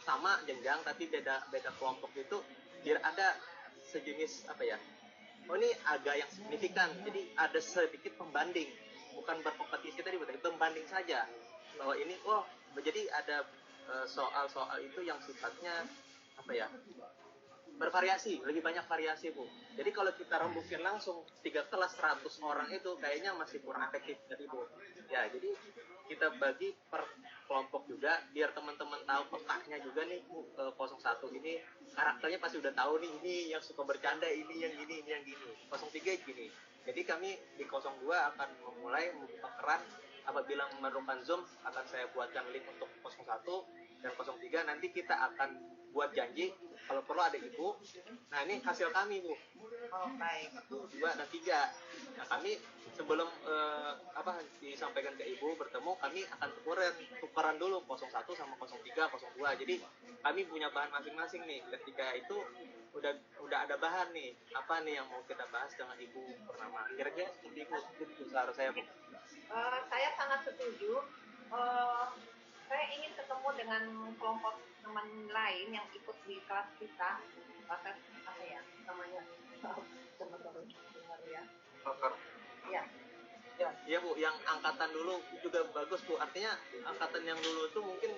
sama jenjang tapi beda kelompok itu biar ada sejenis apa ya, ini agak yang signifikan, jadi ada sedikit pembanding, bukan berkompetisi tadi, tapi pembanding saja bahwa ini jadi ada soal-soal itu yang sifatnya apa ya, bervariasi, lebih banyak variasi Bu. Jadi kalau kita rembukin langsung 3 kelas 100 orang itu kayaknya masih kurang efektif tadi Bu. Ya, jadi kita bagi per kelompok juga biar teman-teman tahu petaknya juga nih Bu. 01 ini karakternya pasti udah tahu nih, ini yang suka bercanda, ini yang gini, ini yang gini. 03 gini. Jadi kami di 02 akan memulai membuka keran, apabila memerlukan Zoom akan saya buatkan link untuk 01 dan 03, nanti kita akan buat janji kalau perlu ada Ibu. Nah, ini hasil kami Bu. Baik. 2 dan 3. Nah, kami sebelum disampaikan ke Ibu bertemu, kami akan tukeran dulu 01 sama 03, 02. Jadi kami punya bahan masing-masing nih. Ketika itu udah ada bahan nih, apa nih yang mau kita bahas dengan Ibu Purnama. Kira-kira seperti itu saran saya Bu. Saya sangat setuju. Saya ingin ketemu dengan kelompok teman lain yang ikut di kelas kita. Bahkan apa ya namanya, teman-teman dengar ya. Ya. Ya Bu, yang angkatan dulu juga bagus Bu. Artinya angkatan yang dulu itu mungkin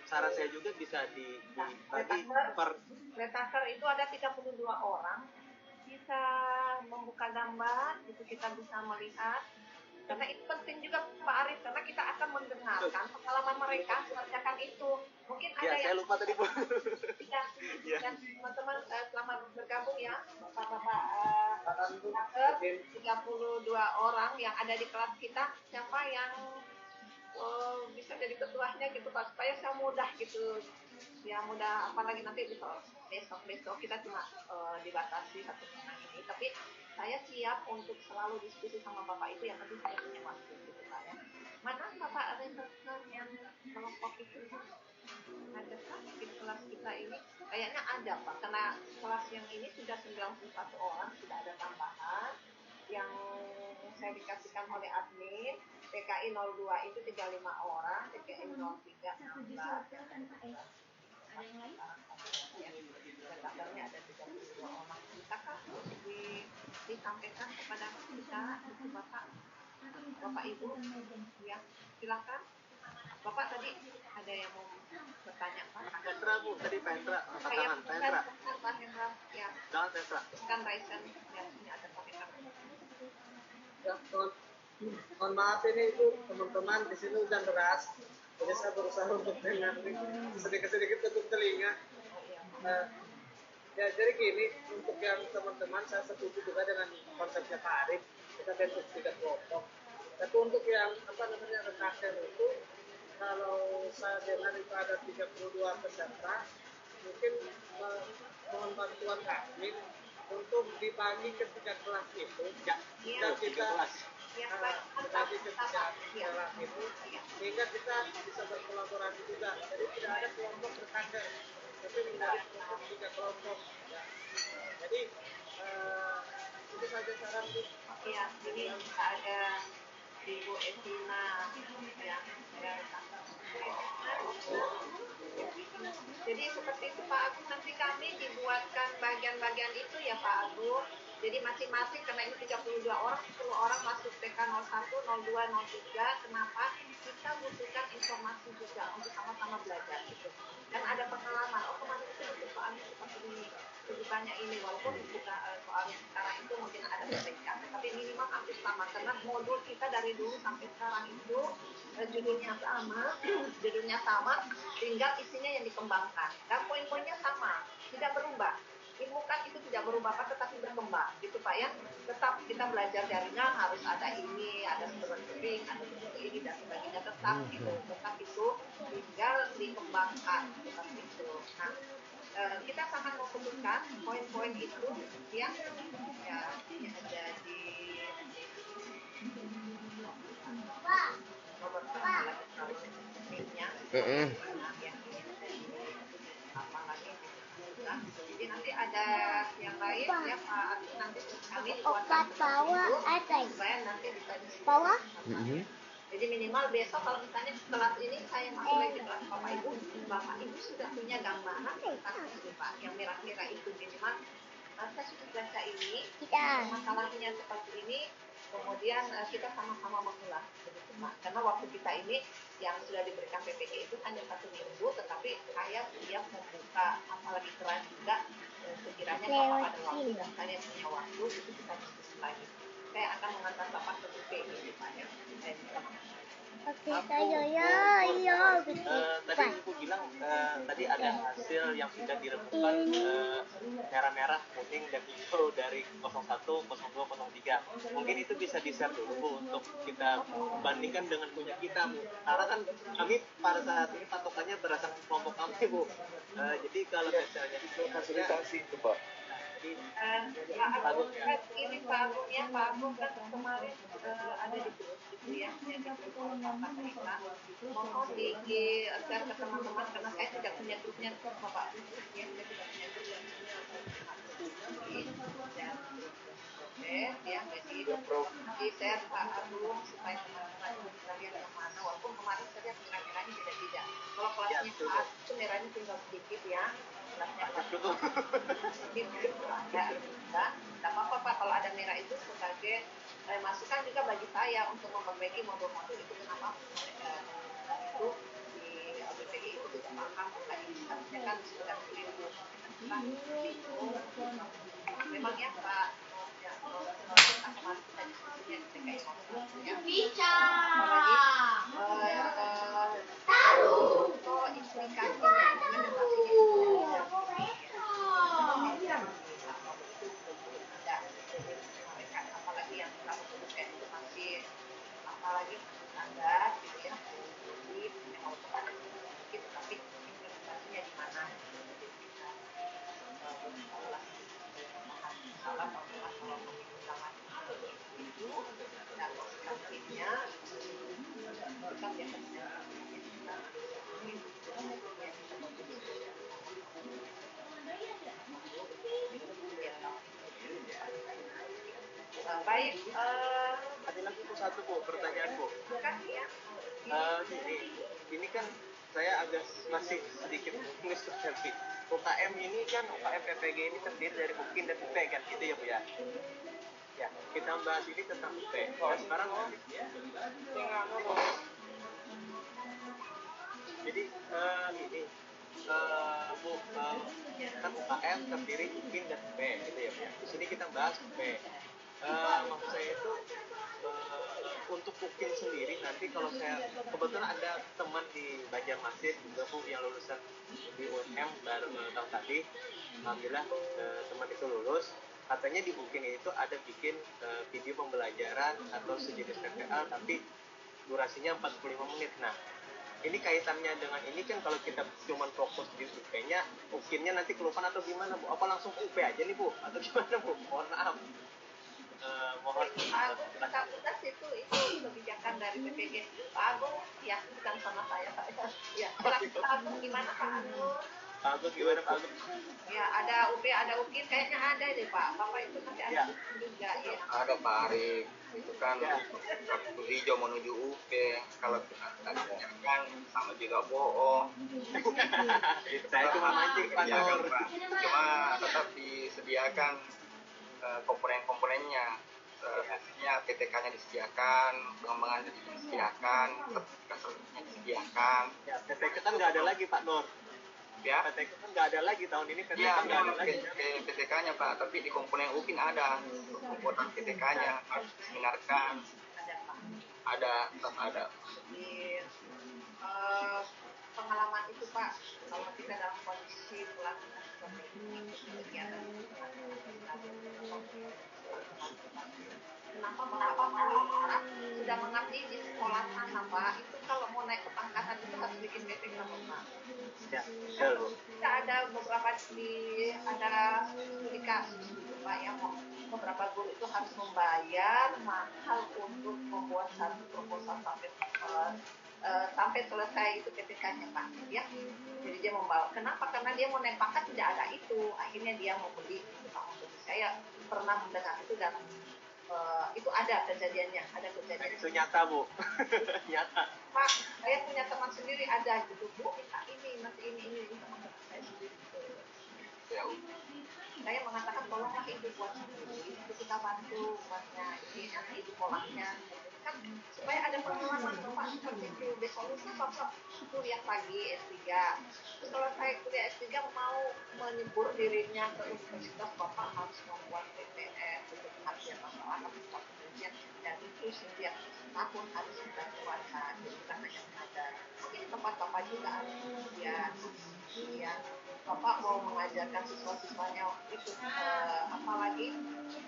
saran saya juga bisa dibagi per Retaker itu ada 32 orang, bisa membuka gambar, itu kita bisa melihat. Karena itu penting juga Pak Arif, karena kita akan mendengarkan pengalaman mereka mengerjakan itu. Mungkin ada saya lupa tadi Bu. Dan teman-teman selamat bergabung ya, Bapak-bapak 32 orang yang ada di kelas kita, siapa yang bisa jadi ketuanya gitu Pak, supaya saya mudah gitu. Ya mudah, apalagi nanti besok kita cuma dibatasi 1 setengah ini, tapi saya siap untuk selalu diskusi sama Bapak itu, yang penting saya punya waktu gitu Pak ya. Mana Bapak researcher yang kelompok itu? Ada kan di kelas kita ini? Kayaknya ada Pak, karena kelas yang ini sudah 91 orang, sudah ada tambahan yang saya dikasihkan oleh admin. TKI 02 itu 35 orang, TKI 03 16. Ada yang lain? Daftarnya ada 32 orang. Bisakah disampaikan kepada kita, Bapak Ibu? Ya, silakan. Bapak tadi ada yang mau bertanya Pak? Hendra Bu, tadi Pak Hendra, angkat tangan Pak Hendra. Pak Hendra, ya. Jangan Hendra. Kan Raisen, ya, ini ada Pak Hendra. Ya, Mohon maaf ini itu teman-teman di sini hujan deras. Jadi saya berusaha untuk dengar sedikit-sedikit tutup telinga. Ya jadi gini, untuk yang teman-teman saya setuju juga dengan konsepnya Pak Arif. Kita bentuk 3 kelompok. Tapi untuk yang retaker itu, kalau saya dengar itu ada 32 peserta, mungkin mohon bantuan kami untuk dibagi ke 3 kelas itu. Dan kita dibagi ke 3 kelas itu, sehingga kita bisa berkolaborasi juga. Jadi tidak ada kelompok retaker, tapi menjadi kelompok 3 kelompok. Ya. Jadi itu saja saran Bu. Ya, jadi ada Ibu Evina yang jadi seperti itu Pak Agus, nanti kami dibuatkan bagian-bagian itu ya Pak Agus. Jadi masing-masing karena ini 32 orang, 10 orang masuk TK 01, 02, 03. Kenapa? Kita butuhkan informasi juga untuk sama-sama belajar gitu. Dan ada pengalaman, oh kemarin itu soalnya seperti ini, rujukannya ini, walaupun bukan soalnya sekarang itu mungkin ada perbedaan, tapi minimal hampir sama karena modul kita dari dulu sampai sekarang itu judulnya sama, tinggal isinya yang dikembangkan dan poin-poinnya sama, tidak berubah. Ilmu kan itu tidak berubah Pak, tetapi berkembang gitu Pak ya. Tetap kita belajar jaringan harus ada ini, ada sering, ada seperti ini dan sebagainya, tetap itu tinggal dikembangkan seperti itu. Nah, kita sangat membutuhkan poin-poin itu yang ini ada di nomor nya apalagi jadi nanti ada yang lain ya Pak Agus, nanti kami buatkan supaya nanti bisa bawah. Jadi minimal besok kalau misalnya kelas ini saya masuk lagi ke kelas Bapak Ibu sudah punya gambaran tentang itu Pak, yang merah-merah itu minimal saya sudah baca ini, masalahnya seperti ini, kemudian kita sama-sama mengulas begitu Pak. Karena waktu kita ini yang sudah diberikan PPG itu hanya 1 minggu, tetapi saya siap membuka apalagi keran juga sekiranya Bapak ada waktu dan saya punya waktu itu kita diskusi lagi. Saya akan mengantar Bapak ke PPG gitu Pak ya. Oke, tadi Ibu bilang tadi ada hasil yang sudah direbukan merah-merah, kuning, dan hijau dari 01, 02, 03. Mungkin itu bisa di-share dulu Bu untuk kita bandingkan dengan punya kita Bu. Karena kan kami pada saat ini patokannya berdasarkan kelompok kami Bu. Jadi kalau misalnya itu fasilitasi itu Pak. Ini Pak Agung kan kemarin ada di grup gitu ya, yang di grup Bapak kita. Mohon di-share ke teman-teman karena saya tidak punya grupnya Bapak ya, saya tidak punya grupnya. Ya, jadi di-share Pak Agung supaya teman-teman bisa lihat yang mana. Walaupun kemarin saya lihat merah-merahnya beda-beda. Kalau kelasnya Pak itu merahnya tinggal sedikit ya. Tidak apa-apa Pak kalau ada merah itu sebagai masukan juga bagi saya untuk memperbaiki modul-modul itu. Kenapa itu di BPI itu tidak paham tadi harusnya kan sudah keliru. Memang ya Pak kita diskusinya di TKI bicara contoh implikasinya apalagi yang kita butuh edukasi apalagi standar gitu ya yang mau ada sedikit tapi implementasinya di mana salah kalau penggunaan itu dan akhirnya kita biasanya baik, ada lagi Bu satu Bu pertanyaan Bu. Ini kan saya agak masih sedikit mispersepsi. UKM ini kan UKM PPG ini terdiri dari UKIN dan UP kan gitu ya Bu ya. Ya, kita bahas ini tentang UP. Nah, sekarang jadi ini Bu kan UKM terdiri UKIN dan UP gitu ya Bu ya. Di sini kita bahas UP. Maksud saya itu untuk UKIN sendiri nanti kalau saya kebetulan ada teman di Banjarmasin juga Bu yang lulusan di UNM baru tahun tadi, alhamdulillah teman itu lulus. Katanya di UKIN itu ada bikin video pembelajaran atau sejenis TPA tapi durasinya 45 menit. Nah, ini kaitannya dengan ini kan kalau kita cuma fokus di UP-nya, UKIN-nya nanti kelupaan atau gimana Bu? Apa langsung UP aja nih Bu? Atau gimana Bu? Mohon maaf. Mohon Pak Agus itu kebijakan dari PPG. Pak Agus ya bukan sama saya Pak. Ya, Pak Agus gimana Pak Agus? Pak Agus gimana Pak Agus? Ya ada UP ada UKIN kayaknya ada deh Pak. Bapak itu nanti ada juga ya. Ada Pak Arif, itu kan kartu hijau menuju UP. Kalau kita kan sama juga bohong. Saya cuma mancing Pak Nur. Cuma tetap disediakan komponen-komponennya. Misalnya PTK-nya disediakan, pengembangan disediakan, sertifikatnya disediakan. Ya, PTK kan nggak ada lagi Pak Nur. Ya. PTK kan nggak ada lagi tahun ini PTK Ya, nggak ada lagi. PTK-nya Pak, tapi di komponen UKIN ada komponen PTK-nya harus diseminarkan. Ada, tetap ada. Di pengalaman itu Pak, kalau kita dalam kondisi pelaksana seperti ini, kegiatan kenapa Bapak sudah mengabdi di sekolah sana Pak, itu kalau mau naik ke pangkatan itu harus bikin BPK Pak. Ya, betul Bu. Kita ada beberapa ada studi kasus gitu Pak yang beberapa guru itu harus membayar mahal untuk membuat satu proposal sampai selesai itu PPK-nya Pak ya. Jadi dia membawa. Kenapa? Karena dia mau naik pangkat tidak ada itu. Akhirnya dia mau beli itu Pak. Saya pernah mendengar itu dan itu ada kejadiannya. Itu nyata Bu. Nyata. Pak, saya punya teman sendiri ada gitu Bu. Minta ini nanti ini teman saya sendiri. Ya. Saya mengatakan tolonglah ibu buat sendiri. Itu kita bantu buatnya ini nanti ibu polanya. Kan supaya ada pengalaman Bapak seperti itu. Besok lusa Bapak kuliah pagi S3. Terus kalau saya kuliah S3 mau menyebur dirinya ke universitas, Bapak harus membuat PPS untuk pengertian masalah atau penelitian dan itu setiap tahun harus kita keluarkan. Jadi bukan hanya ada mungkin tempat Bapak juga ya Bapak mau mengajarkan siswa-siswanya itu apalagi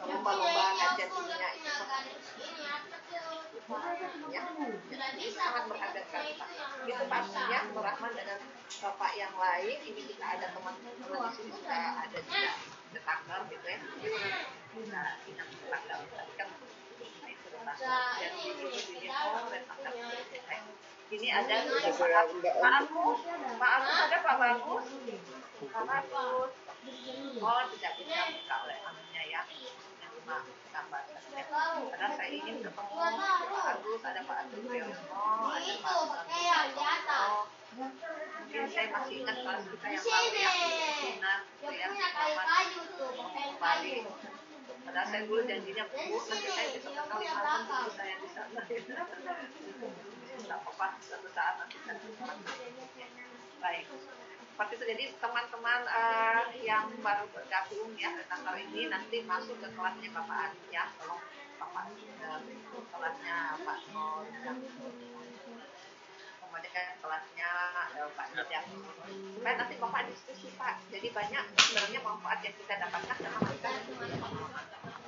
lomba-lomba kajian ilmiah itu ya, jadi sangat berharga sekali Pak. Itu Pak ya, Rahman dengan Bapak yang lain, ini kita ada teman-teman di sini sudah ada juga tetangga gitu ya. Kita tidak tetangga, tapi kan itu tetangga. Dan ini ini ada Pak Agus ada Pak Bagus. Pak Bagus. Oh tidak bisa buka oleh anunya ya. Tambah. Karena saya ingin ketemu Pak Agus, ada Pak Agus Priyono, ada Pak Agus. Mungkin saya masih ingat kelas kita yang lalu ya, Sinar, kembali. Padahal saya dulu janjinya Bu, nanti saya bisa ke Kalimantan, dulu saya di sana. Tidak apa-apa, suatu saat nanti saya bisa. Baik. Seperti itu, jadi teman-teman yang baru bergabung ya tanggal ini nanti masuk ke kelasnya Bapak Adi ya, tolong Bapak kelasnya Pak Nur, kemudian kelasnya Pak Nidam. Supaya nanti Bapak diskusi Pak. Jadi banyak sebenarnya manfaat yang kita dapatkan karena kita punya pengalaman.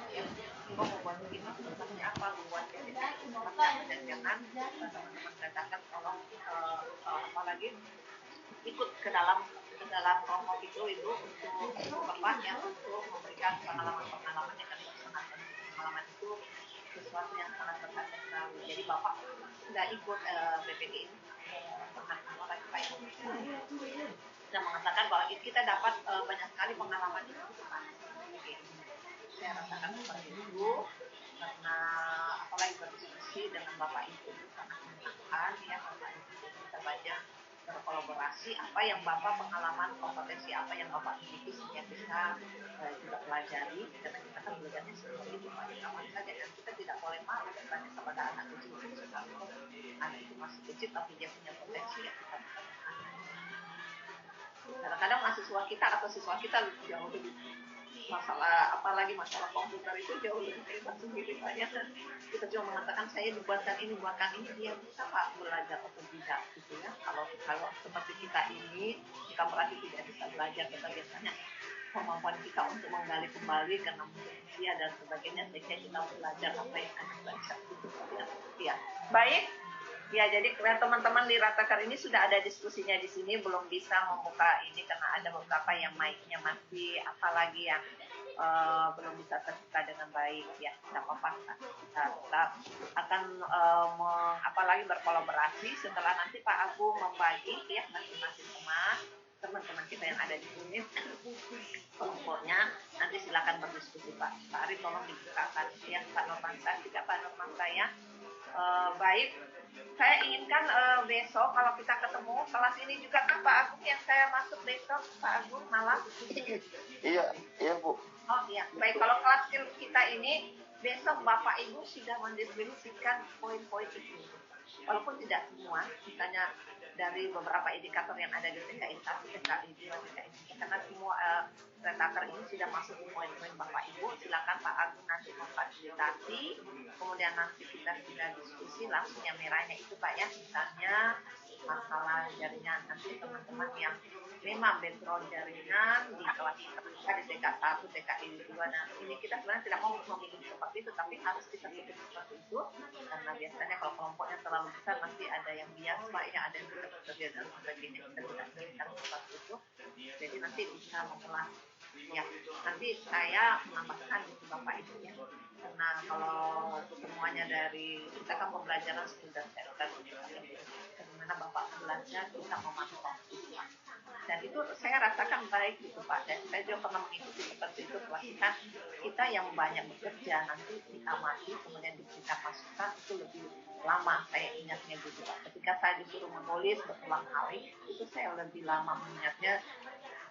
Ya, mau membuat ini seperti apa, membuat ini seperti apa dan jangan teman-teman katakan tolong apalagi ikut ke dalam kelompok itu untuk Bapak yang untuk memberikan pengalaman yang kami sangat pengalaman itu sesuatu yang sangat berharga sekali. Jadi Bapak sudah ikut BPD ini pernah orang baik sudah mengatakan bahwa kita dapat banyak sekali pengalaman itu Pak. Saya rasakan seperti itu karena apalagi berdiskusi dengan Bapak itu sangat menyenangkan ya Bapak itu kita banyak berkolaborasi apa yang Bapak pengalaman kompetensi apa yang Bapak miliki sehingga bisa juga pelajari karena kita kan belajarnya seperti itu Pak kapan saja dan kita tidak boleh malu bertanya kepada anak kecil sekali anak itu masih kecil tapi dia punya potensi yang kita kadang-kadang mahasiswa kita atau siswa kita jauh lebih masalah apalagi masalah komputer itu jauh lebih hebat sendiri Pak ya. Kita cuma mengatakan saya dibuatkan ini, buatkan ini, dia bisa Pak belajar otodidak gitu ya. Kalau seperti kita ini, kita merasa tidak bisa belajar, kita biasanya kemampuan kita untuk menggali kembali karena manusia dan sebagainya, sehingga kita belajar apa yang kita baca gitu ya. Baik. Ya, jadi teman-teman di Ratakar ini sudah ada diskusinya di sini, belum bisa membuka ini karena ada beberapa yang mic-nya masih apalagi yang belum bisa terbuka dengan baik ya. Tidak apa-apa, kita akan apalagi berkolaborasi setelah nanti Pak Agung membagi ya masing-masing teman-teman kita yang ada di sini kelompoknya, nanti silakan berdiskusi Pak. Pak Arif tolong dibukakan ya Pak Nurmansa, juga Pak Nurmansa ya. Baik, saya inginkan besok kalau kita ketemu kelas ini juga kan Pak Agung yang saya masuk besok Pak Agung malam. Iya Bu. Oh iya, baik, kalau kelas kita ini besok Bapak Ibu sudah mendeskripsikan poin-poin itu. Walaupun tidak semua, misalnya dari beberapa indikator yang ada di TKI 1, TKI 2, TKI 3, karena semua Retaker ini sudah masuk di poin-poin Bapak Ibu. Silakan Pak Agung nanti memfasilitasi, kemudian nanti kita sudah diskusi langsung yang merahnya itu Pak ya, misalnya masalah jaringan. Nanti teman-teman yang memang background jaringan di kelas kita di TK1, TKI 2, nah ini kita sebenarnya tidak mau memilih seperti itu, tapi harus kita pilih seperti itu karena biasanya kalau kelompoknya terlalu besar nanti ada yang bias Pak ya, ada yang tidak bekerja dan sebagainya, kita tidak pilihkan seperti itu. Jadi nanti bisa memperlah ya, nanti saya menambahkan itu Bapak Ibu ya, karena kalau semuanya dari kita kan pembelajaran sudah saya bagaimana Bapak belajar kita memantau itu dan itu saya rasakan baik gitu Pak, dan saya juga pernah mengikuti seperti itu pelatihan kita yang banyak bekerja nanti diamati kemudian diberikan masukan itu lebih lama saya ingatnya gitu Pak. Ketika saya disuruh menulis berulang kali itu saya lebih lama mengingatnya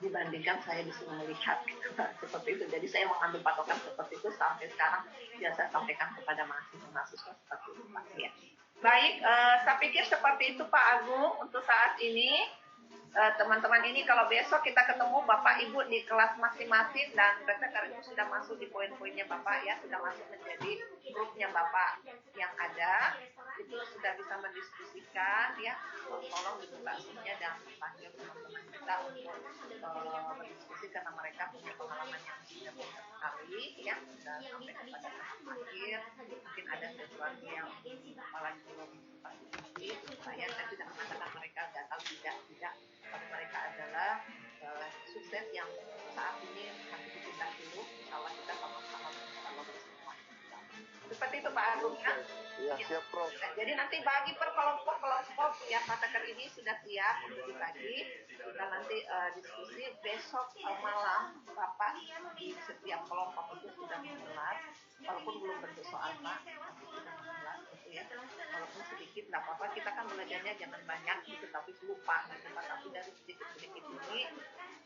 dibandingkan saya disuruh melihat gitu, seperti itu. Jadi saya mengambil patokan seperti itu sampai sekarang biasa sampaikan kepada mahasiswa seperti itu Pak ya. Baik, saya pikir seperti itu Pak Agung untuk saat ini. Teman-teman ini kalau besok kita ketemu Bapak Ibu di kelas masing-masing dan Retaker itu sudah masuk di poin-poinnya Bapak ya, sudah masuk menjadi grupnya Bapak yang ada, itu sudah bisa mendiskusikan ya, tolong dibuka-bukannya dan panggil teman-teman kita untuk berdiskusi karena mereka punya pengalaman yang sudah banyak sekali ya, sudah sampai kepada tahap akhir, mungkin ada sesuatu yang apalagi belum pasti, saya tidak mengatakan mereka gagal, tidak, tapi mereka adalah sukses yang saat ini masih kita dulu, insya Allah kita sama-sama bersama. Seperti itu Pak Agung ya. Iya siap Prof. Jadi nanti bagi per kelompok ya, Retaker ini sudah siap untuk dibagi. Kita nanti diskusi besok malam Bapak di setiap kelompok itu sudah mengelas, walaupun belum bentuk soal Pak, tapi sudah mengelas gitu ya. Walaupun sedikit nggak apa-apa, kita kan belajarnya jangan banyak gitu tapi lupa gitu Pak. Tapi dari sedikit-sedikit ini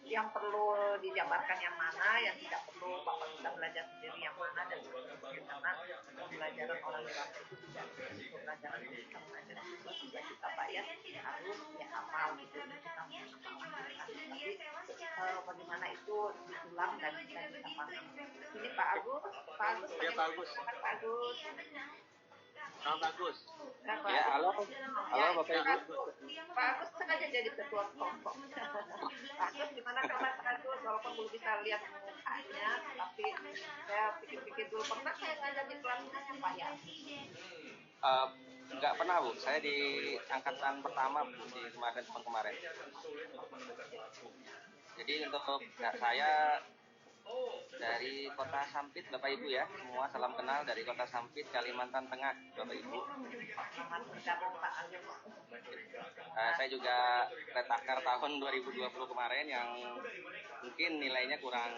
yang perlu dijabarkan yang mana, yang tidak perlu Bapak bisa belajar sendiri yang mana dan sebagainya, karena pembelajaran orang dewasa itu tidak pembelajaran yang kita belajar siswa-siswa kita Pak ya, harus ya hafal gitu, kita tapi bagaimana itu diulang dan kita bisa paham. Ini Pak Agus ya Pak Agus. Pak Agus. Halo Bagus. Ya, halo Bapak Ibu. Pak Agus sengaja jadi ketua kelompok. Pak Agus gimana kabar Pak Agus? Walaupun belum bisa lihat mukanya, tapi saya pikir-pikir dulu, pernah saya ngajar di kelasnya Pak ya? Enggak pernah Bu, saya di angkatan pertama Bu, di kemarin. Jadi untuk saya dari Kota Sampit Bapak Ibu ya, semua salam kenal dari Kota Sampit, Kalimantan Tengah Bapak Ibu. Selamat bergabung Pak Agus. Saya juga Retaker tahun 2020 kemarin yang mungkin nilainya kurang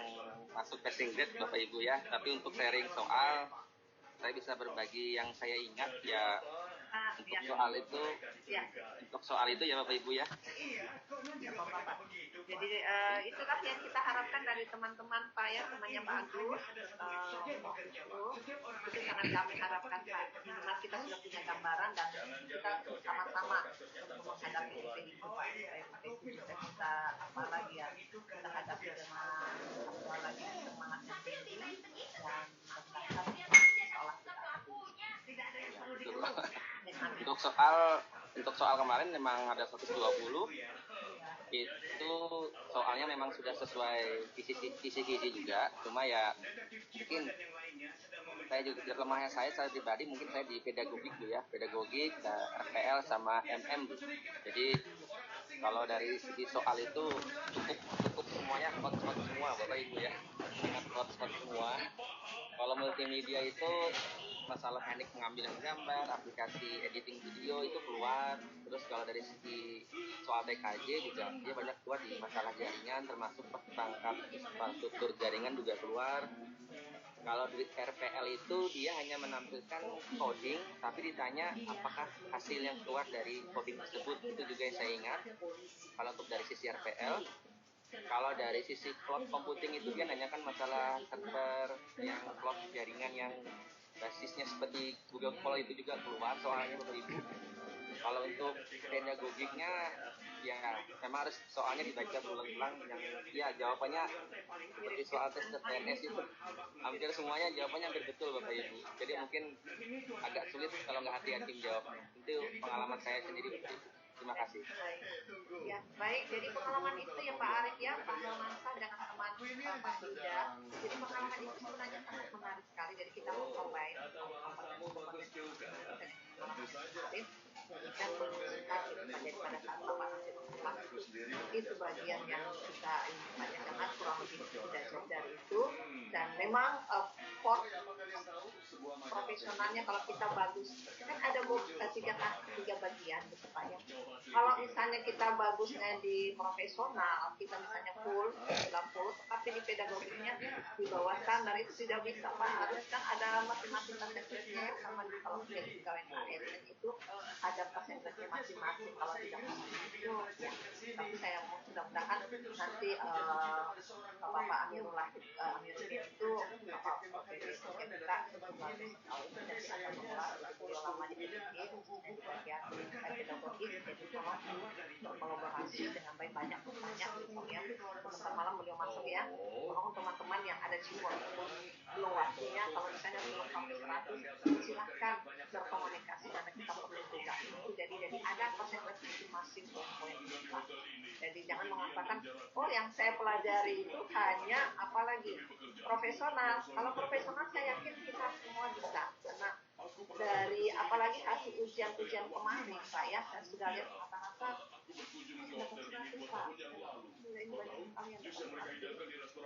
masuk passing grade Bapak Ibu ya, tapi untuk sharing soal saya bisa berbagi yang saya ingat ya. Untuk soal itu ya Bapak Ibu ya. Ya Bapak. Jadi itulah yang kita harapkan dari teman-teman Pak ya, temannya Pak Agus. Itu sangat kami harapkan Pak. Minimal kita sudah punya gambaran dan kita sama-sama untuk menghadapi itu Pak. Itu juga kita apa lagi ya, kita hadapi dengan apa lagi semangat untuk soal kemarin memang ada 120, itu soalnya memang sudah sesuai kisi-kisi juga, cuma ya mungkin saya juga lemahnya saya pribadi mungkin saya di pedagogik dulu ya, pedagogik, RPL sama MM. Jadi kalau dari segi soal itu cukup semuanya hot semua Bapak Ibu ya, sangat hot semua. Kalau multimedia itu masalah teknik pengambilan gambar, aplikasi editing video itu keluar. Terus kalau dari segi soal TKJ juga dia banyak keluar di masalah jaringan, termasuk perangkat infrastruktur jaringan juga keluar. Kalau di RPL itu dia hanya menampilkan coding, tapi ditanya apakah hasil yang keluar dari coding tersebut, itu juga yang saya ingat. Kalau untuk dari sisi RPL, kalau dari sisi cloud computing itu dia nanyakan masalah server yang cloud jaringan yang basisnya seperti Google Cloud itu juga keluar soalnya Bapak Ibu. Kalau untuk pedagogiknya ya memang harus soalnya dibaca berulang-ulang, yang ya jawabannya seperti soal tes PNS itu hampir semuanya jawabannya hampir betul Bapak Ibu. Jadi mungkin agak sulit kalau nggak hati-hati menjawabnya. Itu pengalaman saya sendiri Bapak Ibu. Terima kasih. Ya, baik. Jadi pengalaman itu ya Pak Arif ya, Pak Helmansa dan teman Pak Yuda. Jadi pengalaman itu sebenarnya sangat menarik sekali. Jadi kita mau cobain dan mengingat daripada saat Bapak nanti mengulang itu bagian yang kita ingin tanyakan kurang lebih tidak jauh dari itu. Dan memang profesionalnya kalau kita bagus kan ada tiga bagian gitu Pak ya. Kalau misalnya kita bagusnya di profesional, kita misalnya full 90, tapi di pedagogiknya di bawah standar itu tidak bisa Pak. Harus kan ada masing-masing persentase sama di kalau jadi pegawai ASN itu ada persentase masing-masing. Kalau tidak itu ya. Tapi saya mudah-mudahan nanti Bapak Amirullah itu Bapak kita sebagai tahu itu nanti akan mengelola beliau lama di PDG khususnya di bagian pedagogik, jadi tolong berkolaborasi dengan baik, banyak bertanya gitu ya. Sebentar malam beliau masuk ya, tolong teman-teman yang ada di walaupun belum waktunya, kalau misalnya belum sampai 100 silahkan berkomunikasi karena kita perlu juga itu. Jadi ada persentase masing-masing poin kita. Jadi jangan mengatakan oh yang saya pelajari itu hanya apalagi profesional. Kalau profesional saya yakin kita semua bisa, karena dari apalagi hasil ujian-ujian kemarin Pak ya, saya sudah lihat rata-rata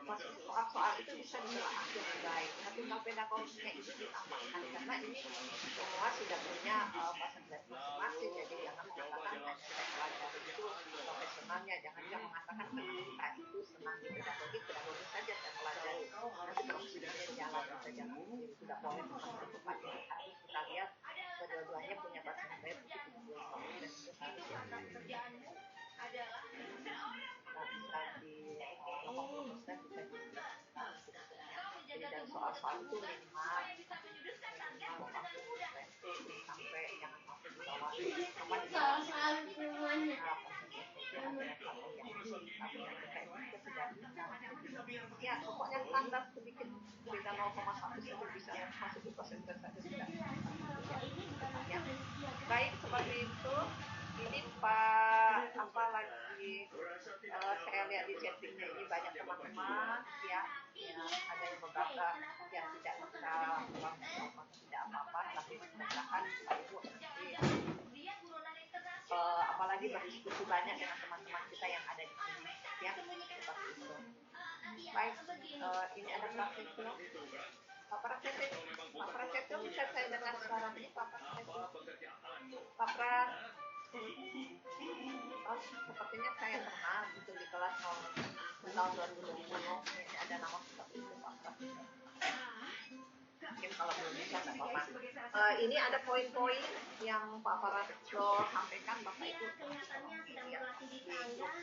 masih soal-soal itu bisa ditelaah dengan baik. Tapi kalau pedagogiknya itu ditambahkan karena ini semua sudah punya fasilitas masing-masing. Jadi jangan mengatakan hanya saya pelajari itu profesionalnya, jangan mengatakan kita itu senang di pedagogik saja saya pelajari, nanti profesionalnya jalan saja. Jadi tidak boleh seperti itu Pak. Harus kita lihat kedua-duanya punya fasilitas itu dan itu harus bisa di 80% bisa di jadi dari soal-soal itu minimal sampai jangan sampai di bawah ya pokoknya standar sedikit beda 0,1 saja bisa masuk di persentase saja sudah ya. Baik, seperti itu. Ini Pak apa lagi saya lihat di chattingnya ini banyak teman-teman ya ada yang beberapa yang tidak bisa tidak apa-apa, tapi mudah-mudahan Pak Ibu nanti apalagi berdiskusi banyak dengan teman-teman kita yang ada di sini ya, seperti itu. Baik, ini ada praktik Pak Prasetyo bisa saya dengar suaranya Pak Prasetyo. Pak Pras, sepertinya saya pernah gitu di kelas tahun 2020 ini ada nama seperti itu Pak Pras. Mungkin kalau belum bisa nggak apa-apa. Ini ada poin-poin yang Pak Prasetyo sampaikan Bapak Ibu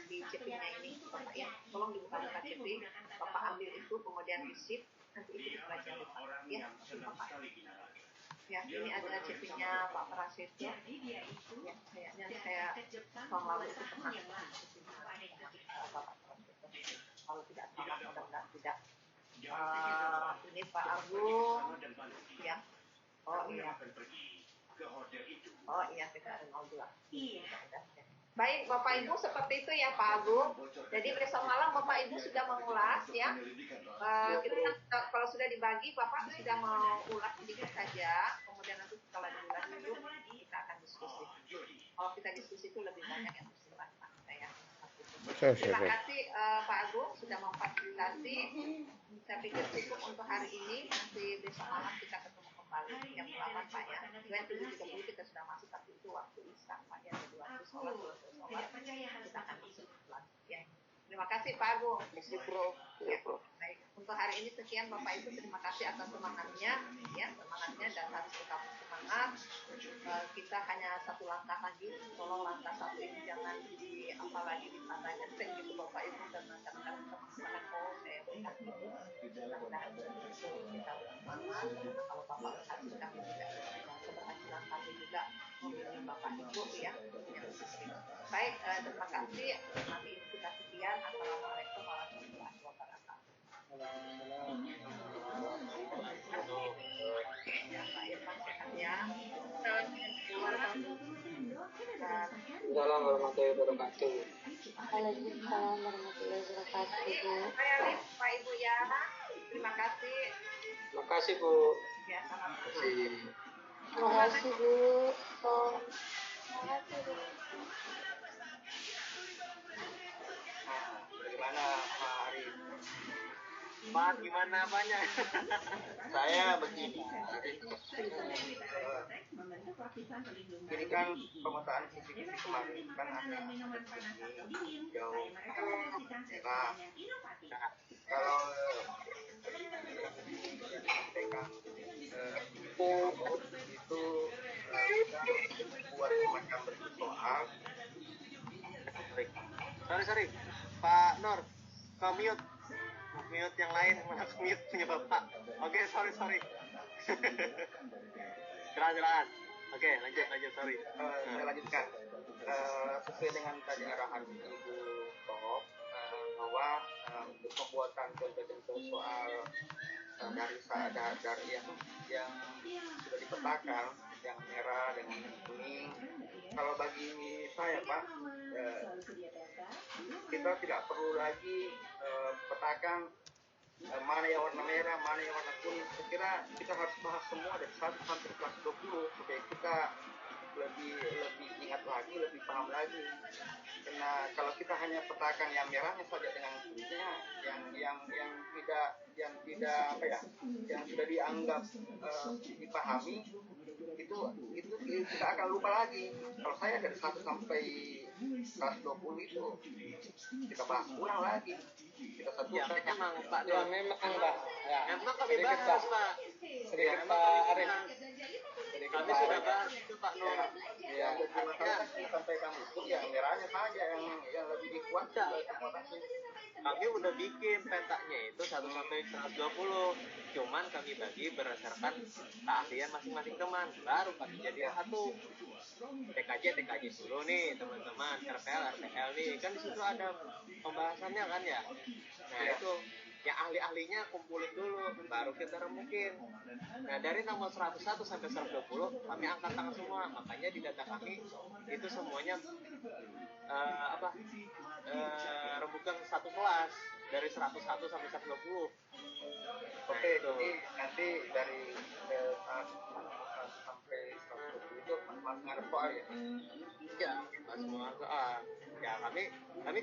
di chattingnya ini Bapak ya, tolong dibuka-buka chatting, Bapak ambil itu kemudian di-sheet, nanti itu dipelajari ya Bapak. Ya, ini ada chattingnya Pak Prasetyo. Ya, kayaknya saya tahun lalu itu pernah Bapak Prasetyo. Kalau tidak salah, mudah-mudahan tidak. Ini Pak Agung, ya. Oh iya. Oh iya, PKR 02. Iya. Baik, Bapak Ibu, seperti itu ya Pak Agung. Jadi besok malam Bapak Ibu sudah mengulas ya. Kita kalau sudah dibagi, Bapak sudah mau ulas sedikit saja. Kemudian nanti setelah diulas itu kita akan diskusi. Kalau kita diskusi itu lebih banyak yang harus dibahas. Terima kasih Pak Agung sudah memfasilitasi. Saya pikir cukup untuk hari ini. Nanti besok malam kita ketemu kembali jam 8 Pak ya. 7.30 kita sudah masuk, tapi itu waktu Isya Pak ya. Jadi waktu sholat kita akan masuk ya. Terima kasih Pak Agung. Ya, baik. Untuk hari ini sekian Bapak Ibu, terima kasih atas semangatnya ya, semangatnya dan harus tetap semangat. Kita hanya satu langkah lagi, tolong langkah satu ini jangan jadi apalagi ditandanya gitu Bapak Ibu, karena kadang-kadang kita mengatakan saya melihat ini, mudah-mudahan kita semangat. Kalau Bapak berhasil, kami juga keberhasilan kami juga memilih Bapak Ibu ya yang sistem. Baik, terima kasih. Nanti ini kita sekian. Assalamualaikum warahmatullahi wabarakatuh. Ya, Pak Irfan sehat ya. Dalam warahmatullahi wabarakatuh. Waalaikumsalam warahmatullahi wabarakatuh, Bu. Pak Ibu ya. Terima kasih. Terima kasih Bu. Ya, sama-sama. Terima kasih, Bu. Terima kasih, Bu. Bagaimana Pak Arif? Pak, gimana apanya? Saya begini, ini kan pemetaan kisi-kisi kemarin kan ada jauh merah. Kalau itu buat semacam bentuk soal. Sorry, Pak Nur, mute yang lain, mana mute punya Bapak. Oke, sorry. Silakan. Oke, lanjut, sorry. Saya lanjutkan. Sesuai dengan tadi arahan Ibu Top, bahwa untuk pembuatan contoh-contoh soal dari yang sudah dipetakan, yang merah dengan yang kuning. Kalau bagi saya Pak, kita tidak perlu lagi petakan mana yang warna merah, mana yang warna kuning. Saya kira kita harus bahas semua dari 1 sampai kelas 20 supaya kita lebih ingat lagi, lebih paham lagi. Karena kalau kita hanya petakan yang merahnya saja dengan kuningnya, yang sudah dianggap dipahami, itu kita akan lupa lagi. Kalau saya dari 1 sampai kelas 20 itu kita bahas ulang lagi. Kita satukan. Ya, memang Pak. Ya, memang Pak. Ya. Memang kami bahas Pak. Sedikit Pak Arif. Kami sudah bahas itu Pak Nur. Ya, masalah sampai kamu itu yang merahnya saja yang lebih dikuatkan. Kami udah bikin petanya itu 1 sampai 120. Cuman kami bagi berdasarkan keahlian masing-masing teman. Baru kami jadi satu. TKJ dulu nih teman-teman. RPL nih. Kan di situ ada pembahasannya kan ya. Nah itu yang ahli-ahlinya kumpulin dulu, baru kita remukin. Nah dari nomor 101 sampai 120 kami angkat tangan semua, makanya di data kami itu semuanya rembukan satu kelas dari 101 sampai 120. Oke, jadi nanti dari 1 sampai 120 itu masih ada soal ya? Ya, semua soal. Ya kami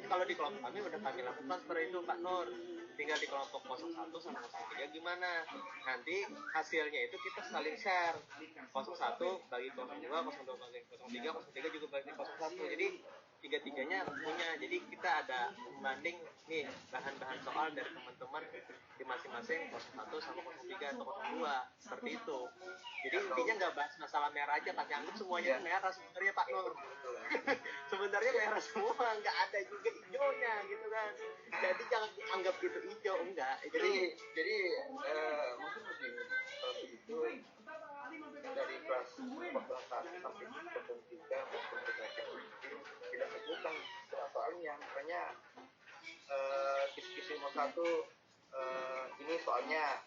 kalau di kelompok kami udah kami lakukan seperti itu Pak Nur. Tinggal di kelompok 01 sama 03 gimana. Nanti hasilnya itu kita saling share. 01 bagi 02, 02 bagi 03, 03 juga bagi 01. Jadi tiga-tiganya punya. Jadi kita ada membanding nih bahan-bahan soal dari teman-teman di masing-masing 01 sama 03 atau 02. Seperti itu. Jadi intinya nggak bahas masalah merah aja, kan anggap semuanya merah sebenarnya Pak Nur. Sebenarnya merah semua, nggak ada juga hijaunya gitu kan. Jadi jangan dianggap dulu hijau, enggak. Jadi mungkin begini, kalau begitu dari kelas 14 sampai 3 maupun tidak sebutkan soalnya, makanya kisi-kisi nomor 1 ini soalnya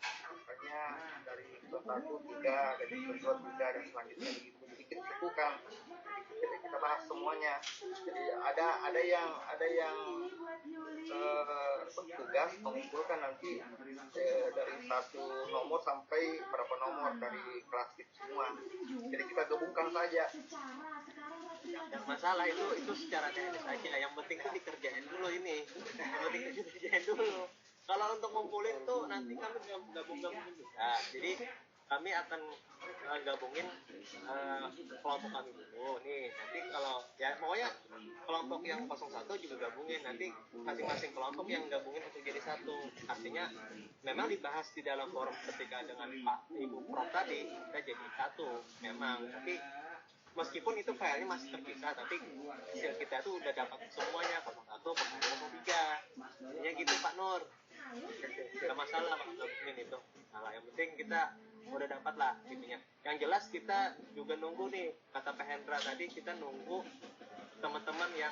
dari kelas 1 3, dari kelas 2 3 dan selanjutnya begitu. Jadi kita lakukan. Jadi kita bahas semuanya. Jadi ada yang tugas mengumpulkan nanti dari satu nomor sampai berapa nomor dari kelas itu semua. Jadi kita gabungkan saja. Yang masalah itu secara teknis aja. Yang penting itu dikerjain dulu ini. Yang penting itu dikerjain dulu. Kalau untuk ngumpulin tuh nanti kami gabung-gabungin juga. Jadi kami akan gabungin kelompok kami dulu nih. Nanti kalau ya pokoknya kelompok yang 01 juga gabungin. Nanti masing-masing kelompok yang gabungin untuk jadi satu. Artinya memang dibahas di dalam forum ketika dengan Pak Ibu Prof tadi kita jadi satu. Memang tapi meskipun itu filenya masih terpisah, tapi hasil kita tuh udah dapat semuanya 01, 03. Ya gitu Pak Nur. Gak masalah Pak gabungin itu. Nah, yang penting kita udah dapat lah intinya. Yang jelas kita juga nunggu nih, kata Pak Hendra tadi, kita nunggu teman-teman yang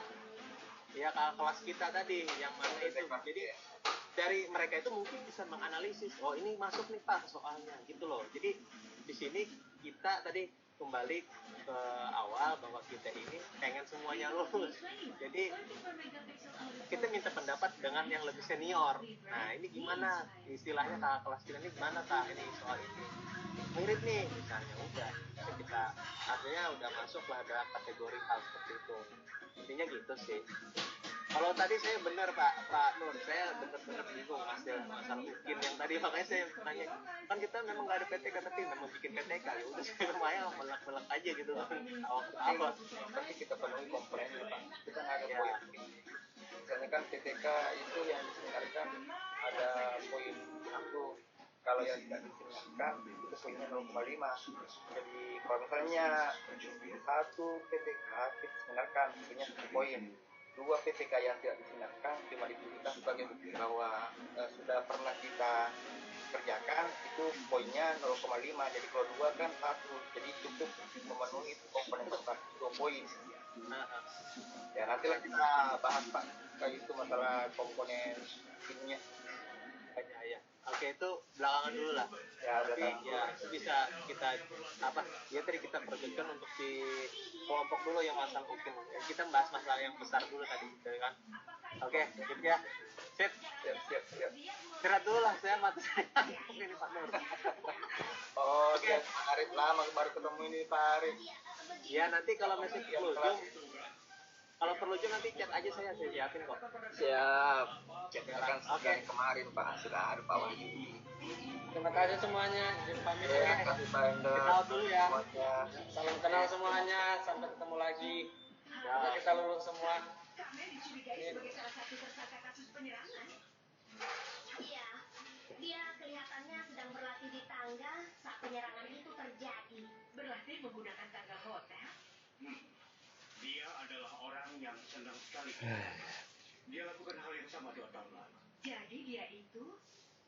ya kelas kita tadi, yang mana itu. Jadi dari mereka itu mungkin bisa menganalisis, oh ini masuk nih Pak soalnya gitu loh. Jadi di sini kita tadi kembali ke awal bahwa kita ini pengen semuanya lulus. Jadi kita minta pendapat dengan yang lebih senior. Nah ini gimana istilahnya kakak kelas kita ini gimana Kak ini soal ini mirip nih misalnya, udah kita artinya udah masuk lah dalam kategori hal seperti itu. Intinya gitu sih. Kalau tadi saya benar Pak Nur, saya benar-benar bingung masalah UKIN yang tadi, makanya saya tanya, kan kita memang nggak ada PTK tapi memang bikin PTK, ya udah saya lumayan melak-melak aja gitu awal. Tapi kita penuhi komponennya Pak, kita nggak ada poin. Misalnya kan PTK itu yang diselenggarakan ada poin 1, kalau yang tidak diselenggarakan itu poinnya 0,5. Jadi kalau misalnya 1 PTK kita selenggarakan poinnya 1 poin. 2 PTK yang tidak diselenggarakan cuma diberikan sebagai bukti bahwa sudah pernah kita kerjakan, itu poinnya 0,5. Jadi kalau 2 kan 1, jadi cukup memenuhi komponen besar 2 poin. Ya nantilah kita bahas Pak kayak itu masalah komponen ininya. Ya. Oke, itu belakangan dulu lah. Ya, tapi ya itu bisa kita ya tadi kita perjelaskan untuk di kelompok dulu yang masalah UKIN. Kita bahas masalah yang besar dulu tadi, kan? Oke, gitu ya. Siap. Istirahat dulu lah, saya mati saya. Ini Pak Nur. Oh, oke. Pak Arif lama baru ketemu ini Pak Arif. Ya nanti kalau masih perlu Zoom nanti chat aja saya siapin kok. Siap. Kan kemarin Pak sudah ada Pak Wahyu. Terima kasih semuanya. Pamit ya. Terima kasih Pak Hendra. Kita out dulu ya. Salam kenal semuanya. Sampai ketemu lagi. Semoga kita lulus semua. Iya, dia kelihatannya sedang berlatih di tangga saat penyerangan itu terjadi. Berlatih menggunakan tangga hotel? Dia adalah orang yang senang sekali. Dia lakukan hal yang sama 2 tahun lalu. Jadi dia itu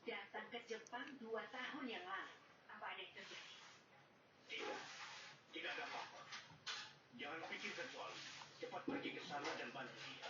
datang ke Jepang 2 tahun yang lalu. Apa ada yang terjadi? Tidak ada apa-apa. Jangan pikirkan soal itu. Cepat pergi ke sana dan bantu dia.